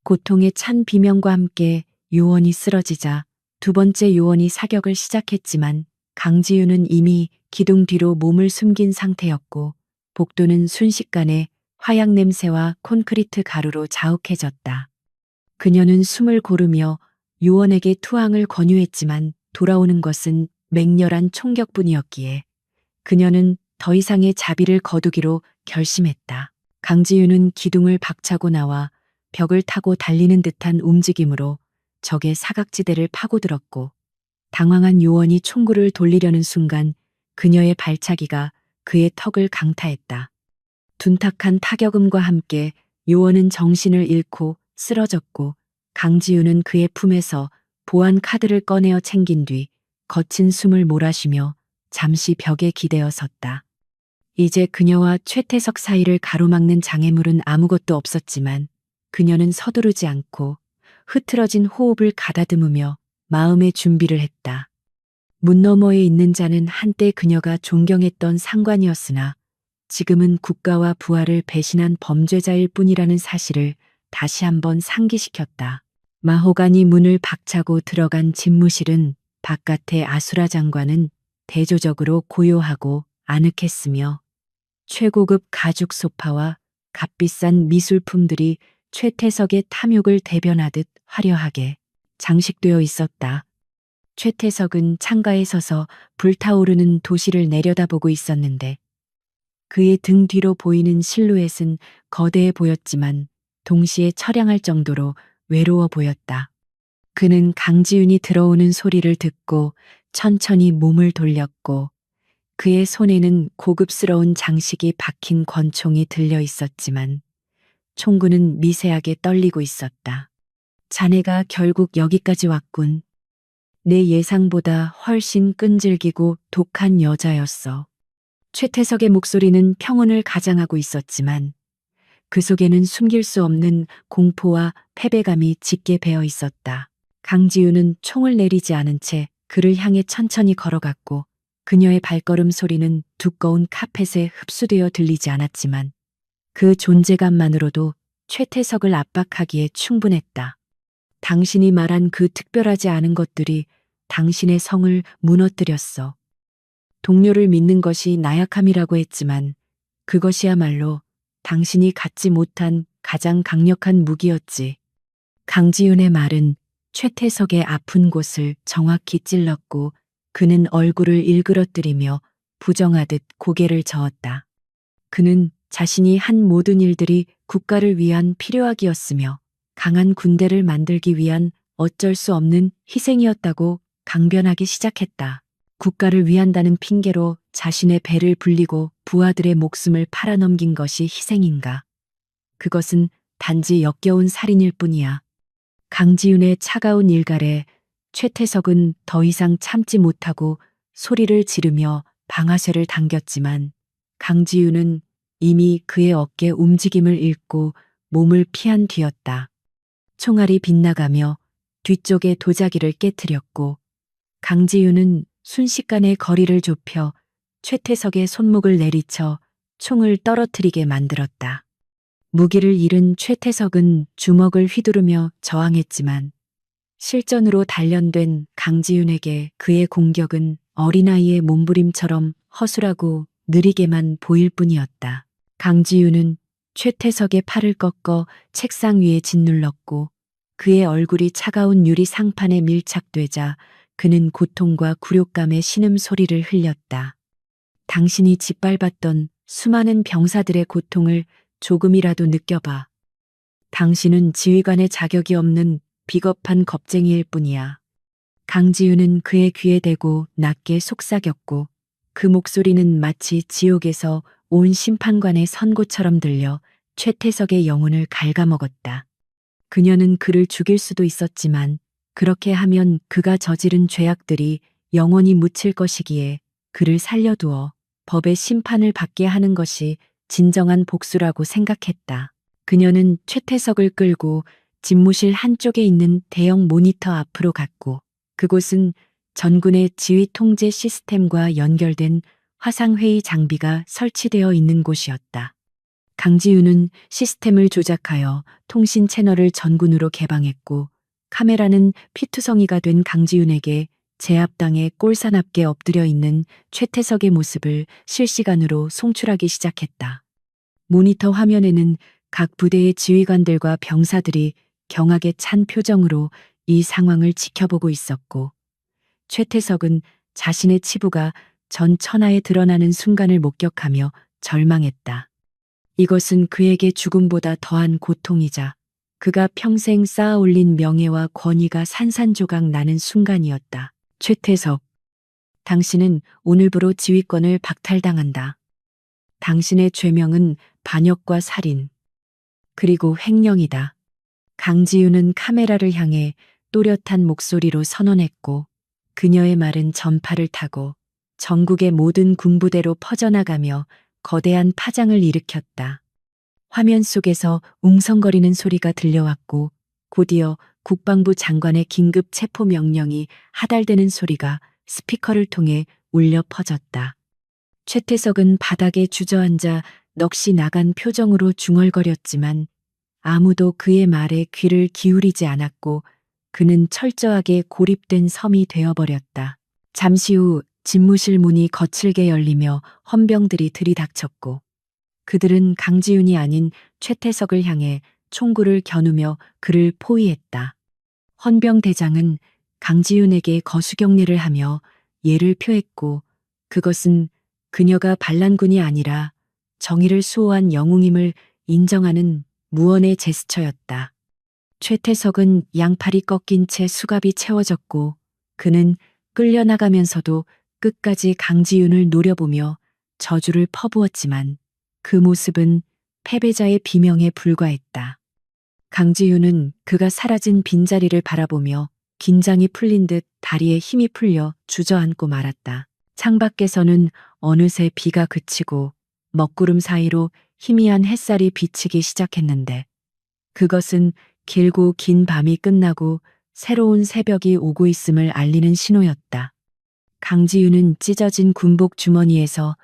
고통의 찬 비명과 함께 요원이 쓰러지자 두 번째 요원이 사격을 시작했지만 강지윤은 이미 기둥 뒤로 몸을 숨긴 상태였고 복도는 순식간에 화약 냄새와 콘크리트 가루로 자욱해졌다. 그녀는 숨을 고르며 요원에게 투항을 권유했지만 돌아오는 것은 맹렬한 총격뿐이었기에 그녀는 더 이상의 자비를 거두기로 결심했다. 강지윤은 기둥을 박차고 나와 벽을 타고 달리는 듯한 움직임으로 적의 사각지대를 파고들었고 당황한 요원이 총구를 돌리려는 순간 그녀의 발차기가 그의 턱을 강타했다. 둔탁한 타격음과 함께 요원은 정신을 잃고 쓰러졌고 강지윤은 그의 품에서 보안 카드를 꺼내어 챙긴 뒤 거친 숨을 몰아쉬며 잠시 벽에 기대어 섰다. 이제 그녀와 최태석 사이를 가로막는 장애물은 아무것도 없었지만 그녀는 서두르지 않고 흐트러진 호흡을 가다듬으며 마음의 준비를 했다. 문 너머에 있는 자는 한때 그녀가 존경했던 상관이었으나 지금은 국가와 부하를 배신한 범죄자일 뿐이라는 사실을 다시 한번 상기시켰다. 마호간이 문을 박차고 들어간 집무실은 바깥의 아수라 장관은 대조적으로 고요하고 아늑했으며 최고급 가죽 소파와 값비싼 미술품들이 최태석의 탐욕을 대변하듯 화려하게 장식되어 있었다. 최태석은 창가에 서서 불타오르는 도시를 내려다보고 있었는데 그의 등 뒤로 보이는 실루엣은 거대해 보였지만 동시에 처량할 정도로 외로워 보였다. 그는 강지윤이 들어오는 소리를 듣고 천천히 몸을 돌렸고 그의 손에는 고급스러운 장식이 박힌 권총이 들려 있었지만 총구는 미세하게 떨리고 있었다. 자네가 결국 여기까지 왔군. 내 예상보다 훨씬 끈질기고 독한 여자였어. 최태석의 목소리는 평온을 가장하고 있었지만 그 속에는 숨길 수 없는 공포와 패배감이 짙게 배어 있었다. 강지윤은 총을 내리지 않은 채 그를 향해 천천히 걸어갔고 그녀의 발걸음 소리는 두꺼운 카펫에 흡수되어 들리지 않았지만 그 존재감만으로도 최태석을 압박하기에 충분했다. 당신이 말한 그 특별하지 않은 것들이 당신의 성을 무너뜨렸어. 동료를 믿는 것이 나약함이라고 했지만 그것이야말로 당신이 갖지 못한 가장 강력한 무기였지. 강지윤의 말은 최태석의 아픈 곳을 정확히 찔렀고 그는 얼굴을 일그러뜨리며 부정하듯 고개를 저었다. 그는 자신이 한 모든 일들이 국가를 위한 필요하기였으며 강한 군대를 만들기 위한 어쩔 수 없는 희생이었다고 강변하기 시작했다. 국가를 위한다는 핑계로 자신의 배를 불리고 부하들의 목숨을 팔아넘긴 것이 희생인가? 그것은 단지 역겨운 살인일 뿐이야. 강지윤의 차가운 일갈에 최태석은 더 이상 참지 못하고 소리를 지르며 방아쇠를 당겼지만 강지윤은 이미 그의 어깨 움직임을 읽고 몸을 피한 뒤였다. 총알이 빗나가며 뒤쪽의 도자기를 깨트렸고 강지윤은 순식간에 거리를 좁혀 최태석의 손목을 내리쳐 총을 떨어뜨리게 만들었다. 무기를 잃은 최태석은 주먹을 휘두르며 저항했지만 실전으로 단련된 강지윤에게 그의 공격은 어린아이의 몸부림처럼 허술하고 느리게만 보일 뿐이었다. 강지윤은 최태석의 팔을 꺾어 책상 위에 짓눌렀고 그의 얼굴이 차가운 유리 상판에 밀착되자 그는 고통과 굴욕감의 신음소리를 흘렸다. 당신이 짓밟았던 수많은 병사들의 고통을 조금이라도 느껴봐. 당신은 지휘관의 자격이 없는 비겁한 겁쟁이일 뿐이야. 강지윤은 그의 귀에 대고 낮게 속삭였고 그 목소리는 마치 지옥에서 온 심판관의 선고처럼 들려 최태석의 영혼을 갉아먹었다. 그녀는 그를 죽일 수도 있었지만 그렇게 하면 그가 저지른 죄악들이 영원히 묻힐 것이기에 그를 살려두어 법의 심판을 받게 하는 것이 진정한 복수라고 생각했다. 그녀는 최태석을 끌고 집무실 한쪽에 있는 대형 모니터 앞으로 갔고 그곳은 전군의 지휘 통제 시스템과 연결된 화상회의 장비가 설치되어 있는 곳이었다. 강지윤은 시스템을 조작하여 통신 채널을 전군으로 개방했고 카메라는 피투성이가 된 강지윤에게 제압당해 꼴사납게 엎드려 있는 최태석의 모습을 실시간으로 송출하기 시작했다. 모니터 화면에는 각 부대의 지휘관들과 병사들이 경악에 찬 표정으로 이 상황을 지켜보고 있었고 최태석은 자신의 치부가 전 천하에 드러나는 순간을 목격하며 절망했다. 이것은 그에게 죽음보다 더한 고통이자 그가 평생 쌓아올린 명예와 권위가 산산조각 나는 순간이었다. 최태석, 당신은 오늘부로 지휘권을 박탈당한다. 당신의 죄명은 반역과 살인, 그리고 횡령이다. 강지윤은 카메라를 향해 또렷한 목소리로 선언했고 그녀의 말은 전파를 타고 전국의 모든 군부대로 퍼져나가며 거대한 파장을 일으켰다. 화면 속에서 웅성거리는 소리가 들려왔고 곧이어 국방부 장관의 긴급 체포 명령이 하달되는 소리가 스피커를 통해 울려 퍼졌다. 최태석은 바닥에 주저앉아 넋이 나간 표정으로 중얼거렸지만 아무도 그의 말에 귀를 기울이지 않았고 그는 철저하게 고립된 섬이 되어버렸다. 잠시 후 집무실 문이 거칠게 열리며 헌병들이 들이닥쳤고 그들은 강지윤이 아닌 최태석을 향해 총구를 겨누며 그를 포위했다. 헌병 대장은 강지윤에게 거수경례를 하며 예를 표했고 그것은 그녀가 반란군이 아니라 정의를 수호한 영웅임을 인정하는 무언의 제스처였다. 최태석은 양팔이 꺾인 채 수갑이 채워졌고 그는 끌려나가면서도 끝까지 강지윤을 노려보며 저주를 퍼부었지만 그 모습은 패배자의 비명에 불과했다. 강지윤은 그가 사라진 빈자리를 바라보며 긴장이 풀린 듯 다리에 힘이 풀려 주저앉고 말았다. 창밖에서는 어느새 비가 그치고 먹구름 사이로 희미한 햇살이 비치기 시작했는데 그것은 길고 긴 밤이 끝나고 새로운 새벽이 오고 있음을 알리는 신호였다. 강지윤은 찢어진 군복 주머니에서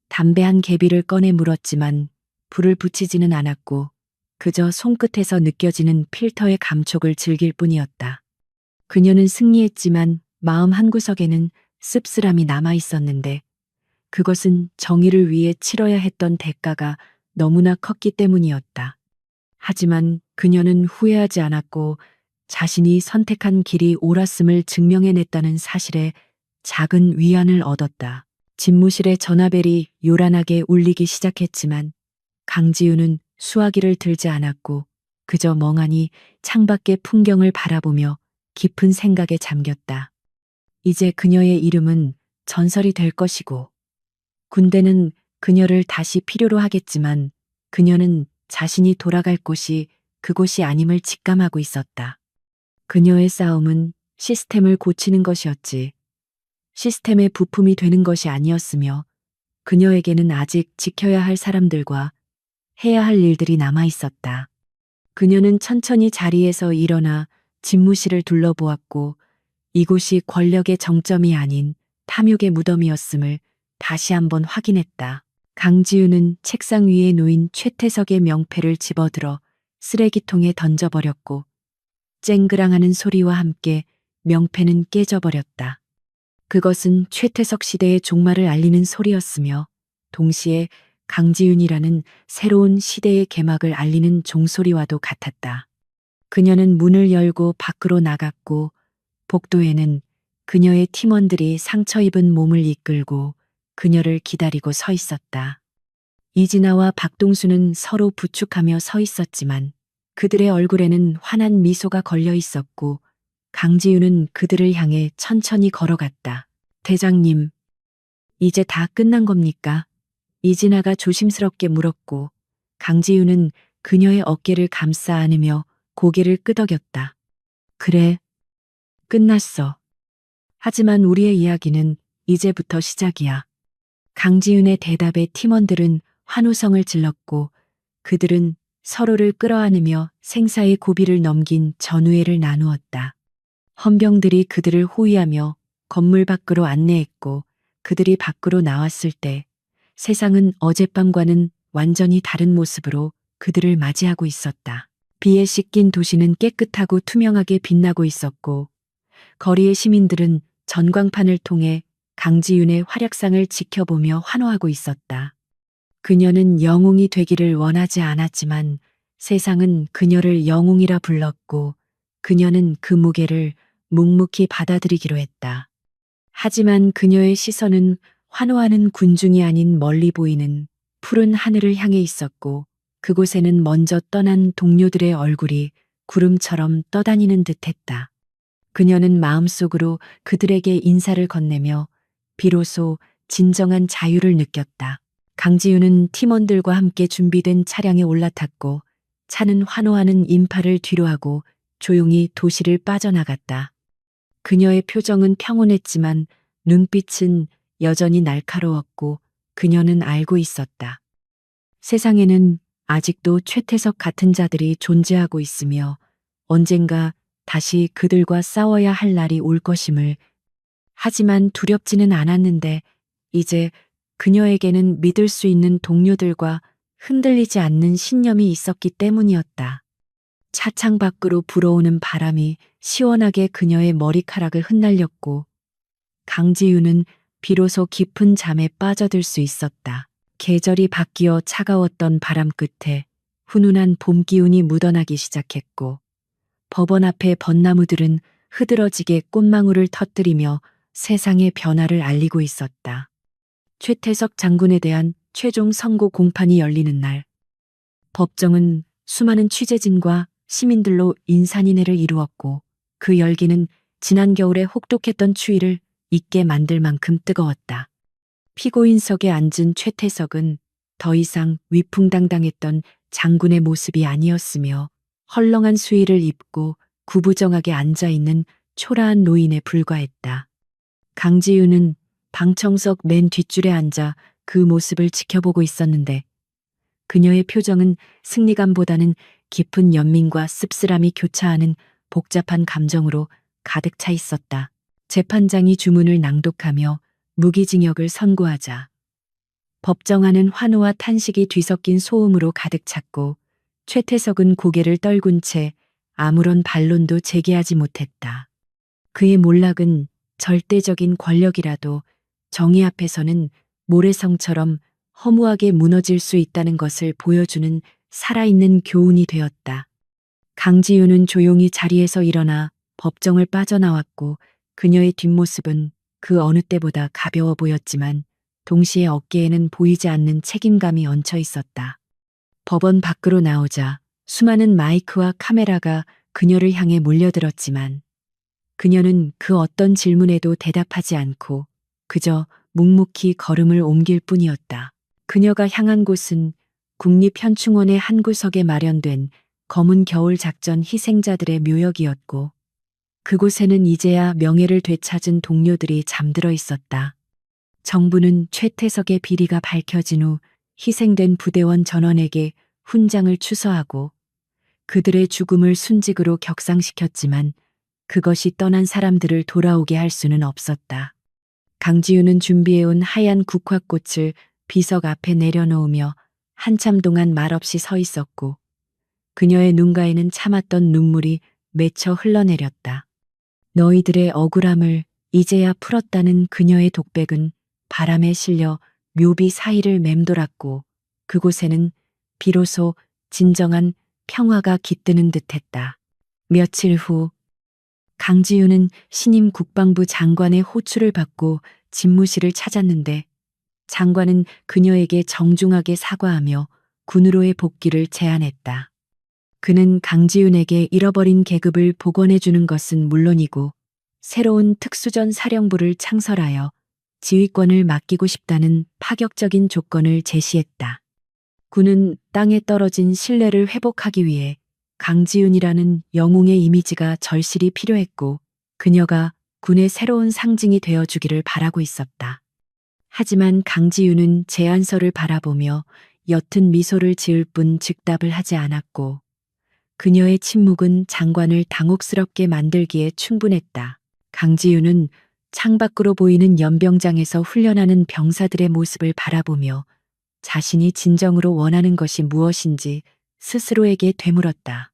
담배 한 개비를 꺼내 물었지만 불을 붙이지는 않았고 그저 손끝에서 느껴지는 필터의 감촉을 즐길 뿐이었다. 그녀는 승리했지만 마음 한구석에는 씁쓸함이 남아 있었는데 그것은 정의를 위해 치러야 했던 대가가 너무나 컸기 때문이었다. 하지만 그녀는 후회하지 않았고 자신이 선택한 길이 옳았음을 증명해냈다는 사실에 작은 위안을 얻었다. 집무실의 전화벨이 요란하게 울리기 시작했지만 강지윤은 수화기를 들지 않았고 그저 멍하니 창밖의 풍경을 바라보며 깊은 생각에 잠겼다. 이제 그녀의 이름은 전설이 될 것이고 군대는 그녀를 다시 필요로 하겠지만 그녀는 자신이 돌아갈 곳이 그곳이 아님을 직감하고 있었다. 그녀의 싸움은 시스템을 고치는 것이었지 시스템의 부품이 되는 것이 아니었으며 그녀에게는 아직 지켜야 할 사람들과 해야 할 일들이 남아 있었다. 그녀는 천천히 자리에서 일어나 집무실을 둘러보았고 이곳이 권력의 정점이 아닌 탐욕의 무덤이었음을 다시 한번 확인했다. 강지윤은 책상 위에 놓인 최태석의 명패를 집어들어 쓰레기통에 던져버렸고 쨍그랑하는 소리와 함께 명패는 깨져버렸다. 그것은 최태석 시대의 종말을 알리는 소리였으며 동시에 강지윤이라는 새로운 시대의 개막을 알리는 종소리와도 같았다. 그녀는 문을 열고 밖으로 나갔고 복도에는 그녀의 팀원들이 상처 입은 몸을 이끌고 그녀를 기다리고 서 있었다. 이진아와 박동수는 서로 부축하며 서 있었지만 그들의 얼굴에는 환한 미소가 걸려 있었고 강지윤은 그들을 향해 천천히 걸어갔다. 대장님, 이제 다 끝난 겁니까? 이진아가 조심스럽게 물었고 강지윤은 그녀의 어깨를 감싸 안으며 고개를 끄덕였다. 그래, 끝났어. 하지만 우리의 이야기는 이제부터 시작이야. 강지윤의 대답에 팀원들은 환호성을 질렀고 그들은 서로를 끌어안으며 생사의 고비를 넘긴 전우회를 나누었다. 헌병들이 그들을 호위하며 건물 밖으로 안내했고 그들이 밖으로 나왔을 때 세상은 어젯밤과는 완전히 다른 모습으로 그들을 맞이하고 있었다. 비에 씻긴 도시는 깨끗하고 투명하게 빛나고 있었고 거리의 시민들은 전광판을 통해 강지윤의 활약상을 지켜보며 환호하고 있었다. 그녀는 영웅이 되기를 원하지 않았지만 세상은 그녀를 영웅이라 불렀고 그녀는 그 무게를 묵묵히 받아들이기로 했다. 하지만 그녀의 시선은 환호하는 군중이 아닌 멀리 보이는 푸른 하늘을 향해 있었고 그곳에는 먼저 떠난 동료들의 얼굴이 구름처럼 떠다니는 듯했다. 그녀는 마음속으로 그들에게 인사를 건네며 비로소 진정한 자유를 느꼈다. 강지윤은 팀원들과 함께 준비된 차량에 올라탔고 차는 환호하는 인파를 뒤로하고 조용히 도시를 빠져나갔다. 그녀의 표정은 평온했지만 눈빛은 여전히 날카로웠고 그녀는 알고 있었다. 세상에는 아직도 최태석 같은 자들이 존재하고 있으며 언젠가 다시 그들과 싸워야 할 날이 올 것임을. 하지만 두렵지는 않았는데 이제 그녀에게는 믿을 수 있는 동료들과 흔들리지 않는 신념이 있었기 때문이었다. 차창 밖으로 불어오는 바람이 시원하게 그녀의 머리카락을 흩날렸고 강지윤은 비로소 깊은 잠에 빠져들 수 있었다. 계절이 바뀌어 차가웠던 바람 끝에 훈훈한 봄 기운이 묻어나기 시작했고 법원 앞의 벚나무들은 흐드러지게 꽃망울을 터뜨리며 세상의 변화를 알리고 있었다. 최태석 장군에 대한 최종 선고 공판이 열리는 날, 법정은 수많은 취재진과 시민들로 인산인해를 이루었고 그 열기는 지난 겨울에 혹독했던 추위를 잊게 만들 만큼 뜨거웠다. 피고인석에 앉은 최태석은 더 이상 위풍당당했던 장군의 모습이 아니었으며 헐렁한 수의를 입고 구부정하게 앉아있는 초라한 노인에 불과했다. 강지윤은 방청석 맨 뒷줄에 앉아 그 모습을 지켜보고 있었는데 그녀의 표정은 승리감보다는 깊은 연민과 씁쓸함이 교차하는 복잡한 감정으로 가득 차 있었다. 재판장이 주문을 낭독하며 무기징역을 선고하자 법정 안은 환호와 탄식이 뒤섞인 소음으로 가득 찼고 최태석은 고개를 떨군 채 아무런 반론도 제기하지 못했다. 그의 몰락은 절대적인 권력이라도 정의 앞에서는 모래성처럼 허무하게 무너질 수 있다는 것을 보여주는 살아있는 교훈이 되었다. 강지윤은 조용히 자리에서 일어나 법정을 빠져나왔고 그녀의 뒷모습은 그 어느 때보다 가벼워 보였지만 동시에 어깨에는 보이지 않는 책임감이 얹혀 있었다. 법원 밖으로 나오자 수많은 마이크와 카메라가 그녀를 향해 몰려들었지만 그녀는 그 어떤 질문에도 대답하지 않고 그저 묵묵히 걸음을 옮길 뿐이었다. 그녀가 향한 곳은 국립현충원의 한 구석에 마련된 검은 겨울 작전 희생자들의 묘역이었고 그곳에는 이제야 명예를 되찾은 동료들이 잠들어 있었다. 정부는 최태석의 비리가 밝혀진 후 희생된 부대원 전원에게 훈장을 추서하고 그들의 죽음을 순직으로 격상시켰지만 그것이 떠난 사람들을 돌아오게 할 수는 없었다. 강지윤은 준비해온 하얀 국화꽃을 비석 앞에 내려놓으며 한참 동안 말없이 서 있었고 그녀의 눈가에는 참았던 눈물이 맺혀 흘러내렸다. 너희들의 억울함을 이제야 풀었다는 그녀의 독백은 바람에 실려 묘비 사이를 맴돌았고 그곳에는 비로소 진정한 평화가 깃드는 듯했다. 며칠 후 강지윤은 신임 국방부 장관의 호출을 받고 집무실을 찾았는데 장관은 그녀에게 정중하게 사과하며 군으로의 복귀를 제안했다. 그는 강지윤에게 잃어버린 계급을 복원해 주는 것은 물론이고 새로운 특수전 사령부를 창설하여 지휘권을 맡기고 싶다는 파격적인 조건을 제시했다. 군은 땅에 떨어진 신뢰를 회복하기 위해 강지윤이라는 영웅의 이미지가 절실히 필요했고 그녀가 군의 새로운 상징이 되어주기를 바라고 있었다. 하지만 강지윤은 제안서를 바라보며 옅은 미소를 지을 뿐 즉답을 하지 않았고 그녀의 침묵은 장관을 당혹스럽게 만들기에 충분했다. 강지윤은 창밖으로 보이는 연병장에서 훈련하는 병사들의 모습을 바라보며 자신이 진정으로 원하는 것이 무엇인지 스스로에게 되물었다.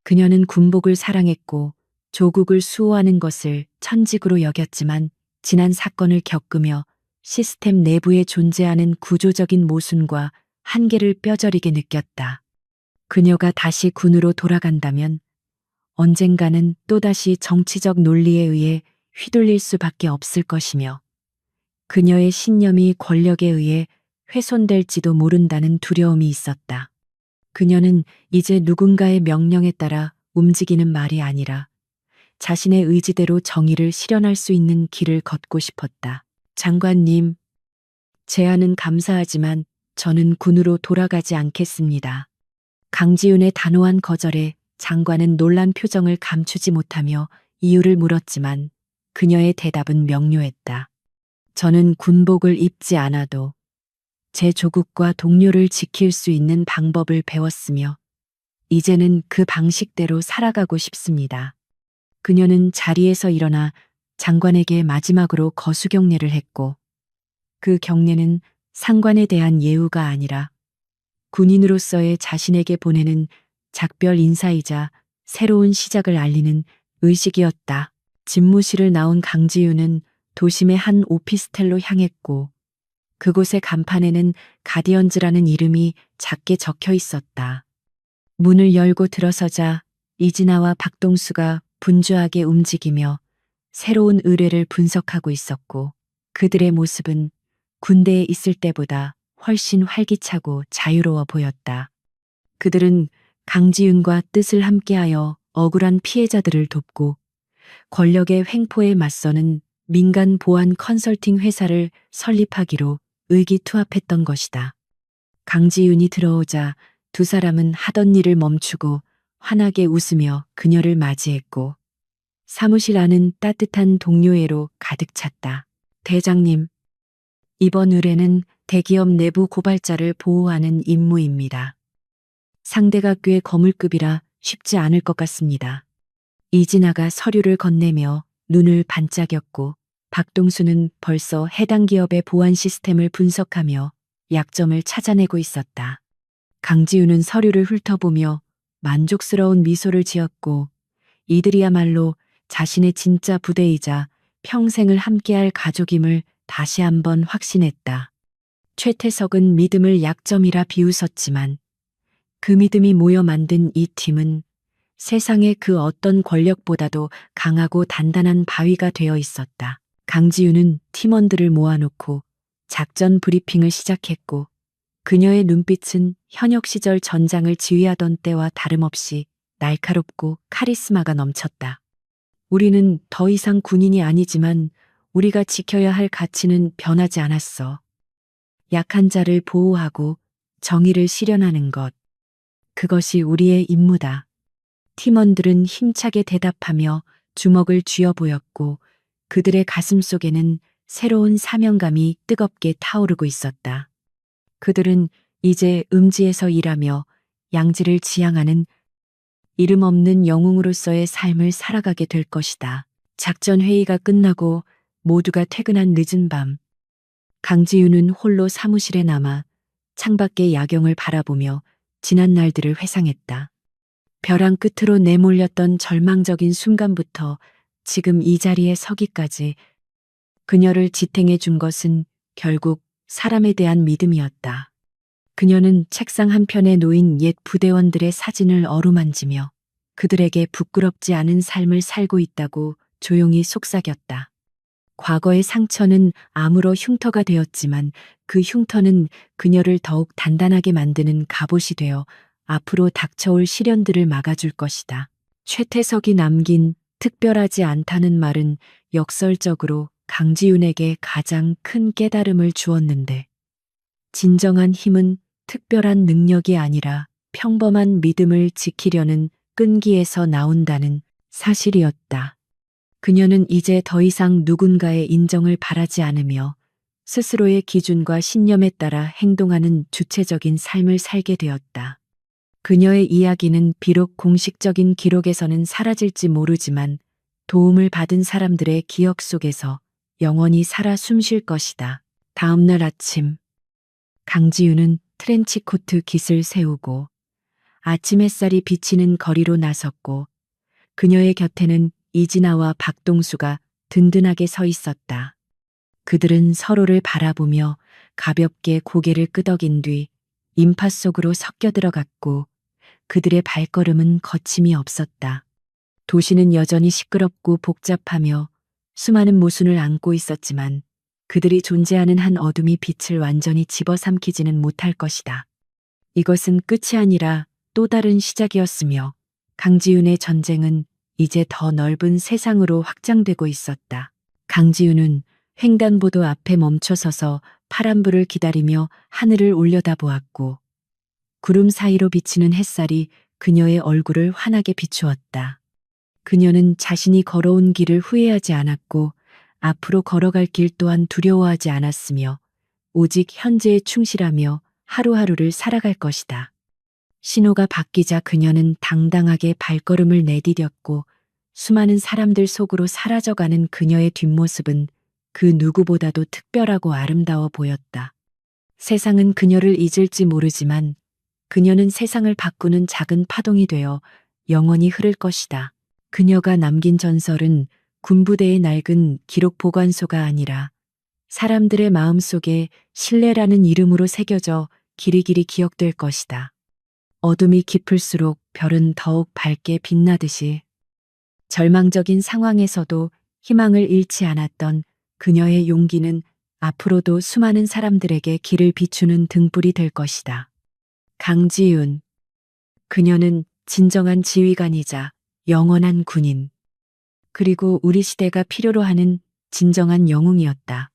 그녀는 군복을 사랑했고 조국을 수호하는 것을 천직으로 여겼지만 지난 사건을 겪으며 시스템 내부에 존재하는 구조적인 모순과 한계를 뼈저리게 느꼈다. 그녀가 다시 군으로 돌아간다면 언젠가는 또다시 정치적 논리에 의해 휘둘릴 수밖에 없을 것이며 그녀의 신념이 권력에 의해 훼손될지도 모른다는 두려움이 있었다. 그녀는 이제 누군가의 명령에 따라 움직이는 말이 아니라 자신의 의지대로 정의를 실현할 수 있는 길을 걷고 싶었다. 장관님, 제안은 감사하지만 저는 군으로 돌아가지 않겠습니다. 강지윤의 단호한 거절에 장관은 놀란 표정을 감추지 못하며 이유를 물었지만 그녀의 대답은 명료했다. 저는 군복을 입지 않아도 제 조국과 동료를 지킬 수 있는 방법을 배웠으며 이제는 그 방식대로 살아가고 싶습니다. 그녀는 자리에서 일어나 장관에게 마지막으로 거수경례를 했고 그 경례는 상관에 대한 예우가 아니라 군인으로서의 자신에게 보내는 작별 인사이자 새로운 시작을 알리는 의식이었다. 집무실을 나온 강지윤은 도심의 한 오피스텔로 향했고 그곳의 간판에는 가디언즈라는 이름이 작게 적혀 있었다. 문을 열고 들어서자 이진아와 박동수가 분주하게 움직이며 새로운 의뢰를 분석하고 있었고 그들의 모습은 군대에 있을 때보다 훨씬 활기차고 자유로워 보였다. 그들은 강지윤과 뜻을 함께하여 억울한 피해자들을 돕고 권력의 횡포에 맞서는 민간 보안 컨설팅 회사를 설립하기로 의기투합했던 것이다. 강지윤이 들어오자 두 사람은 하던 일을 멈추고 환하게 웃으며 그녀를 맞이했고 사무실 안은 따뜻한 동료애로 가득 찼다. 대장님, 이번 의뢰는 대기업 내부 고발자를 보호하는 임무입니다. 상대가 꽤 거물급이라 쉽지 않을 것 같습니다. 이진아가 서류를 건네며 눈을 반짝였고 박동수는 벌써 해당 기업의 보안 시스템을 분석하며 약점을 찾아내고 있었다. 강지우는 서류를 훑어보며 만족스러운 미소를 지었고 이들이야말로 자신의 진짜 부대이자 평생을 함께할 가족임을 다시 한번 확신했다. 최태석은 믿음을 약점이라 비웃었지만 그 믿음이 모여 만든 이 팀은 세상의 그 어떤 권력보다도 강하고 단단한 바위가 되어 있었다. 강지우는 팀원들을 모아놓고 작전 브리핑을 시작했고 그녀의 눈빛은 현역 시절 전장을 지휘하던 때와 다름없이 날카롭고 카리스마가 넘쳤다. 우리는 더 이상 군인이 아니지만 우리가 지켜야 할 가치는 변하지 않았어. 약한 자를 보호하고 정의를 실현하는 것. 그것이 우리의 임무다. 팀원들은 힘차게 대답하며 주먹을 쥐어 보였고 그들의 가슴 속에는 새로운 사명감이 뜨겁게 타오르고 있었다. 그들은 이제 음지에서 일하며 양지를 지향하는 이름 없는 영웅으로서의 삶을 살아가게 될 것이다. 작전 회의가 끝나고 모두가 퇴근한 늦은 밤, 강지윤은 홀로 사무실에 남아 창밖의 야경을 바라보며 지난 날들을 회상했다. 벼랑 끝으로 내몰렸던 절망적인 순간부터 지금 이 자리에 서기까지 그녀를 지탱해 준 것은 결국 사람에 대한 믿음이었다. 그녀는 책상 한편에 놓인 옛 부대원들의 사진을 어루만지며 그들에게 부끄럽지 않은 삶을 살고 있다고 조용히 속삭였다. 과거의 상처는 아무로 흉터가 되었지만 그 흉터는 그녀를 더욱 단단하게 만드는 갑옷이 되어 앞으로 닥쳐올 시련들을 막아줄 것이다. 최태석이 남긴 특별하지 않다는 말은 역설적으로 강지윤에게 가장 큰 깨달음을 주었는데 진정한 힘은 특별한 능력이 아니라 평범한 믿음을 지키려는 끈기에서 나온다는 사실이었다. 그녀는 이제 더 이상 누군가의 인정을 바라지 않으며 스스로의 기준과 신념에 따라 행동하는 주체적인 삶을 살게 되었다. 그녀의 이야기는 비록 공식적인 기록에서는 사라질지 모르지만 도움을 받은 사람들의 기억 속에서 영원히 살아 숨쉴 것이다. 다음 날 아침, 강지윤은 트렌치코트 깃을 세우고 아침 햇살이 비치는 거리로 나섰고 그녀의 곁에는 이진아와 박동수가 든든하게 서 있었다. 그들은 서로를 바라보며 가볍게 고개를 끄덕인 뒤 인파 속으로 섞여 들어갔고 그들의 발걸음은 거침이 없었다. 도시는 여전히 시끄럽고 복잡하며 수많은 모순을 안고 있었지만 그들이 존재하는 한 어둠이 빛을 완전히 집어삼키지는 못할 것이다. 이것은 끝이 아니라 또 다른 시작이었으며 강지윤의 전쟁은 이제 더 넓은 세상으로 확장되고 있었다. 강지윤은 횡단보도 앞에 멈춰서서 파란불을 기다리며 하늘을 올려다보았고 구름 사이로 비치는 햇살이 그녀의 얼굴을 환하게 비추었다. 그녀는 자신이 걸어온 길을 후회하지 않았고 앞으로 걸어갈 길 또한 두려워하지 않았으며 오직 현재에 충실하며 하루하루를 살아갈 것이다. 신호가 바뀌자 그녀는 당당하게 발걸음을 내디뎠고 수많은 사람들 속으로 사라져가는 그녀의 뒷모습은 그 누구보다도 특별하고 아름다워 보였다. 세상은 그녀를 잊을지 모르지만 그녀는 세상을 바꾸는 작은 파동이 되어 영원히 흐를 것이다. 그녀가 남긴 전설은 군부대의 낡은 기록 보관소가 아니라 사람들의 마음속에 신뢰라는 이름으로 새겨져 길이길이 기억될 것이다. 어둠이 깊을수록 별은 더욱 밝게 빛나듯이 절망적인 상황에서도 희망을 잃지 않았던 그녀의 용기는 앞으로도 수많은 사람들에게 길을 비추는 등불이 될 것이다. 강지윤. 그녀는 진정한 지휘관이자 영원한 군인. 그리고 우리 시대가 필요로 하는 진정한 영웅이었다.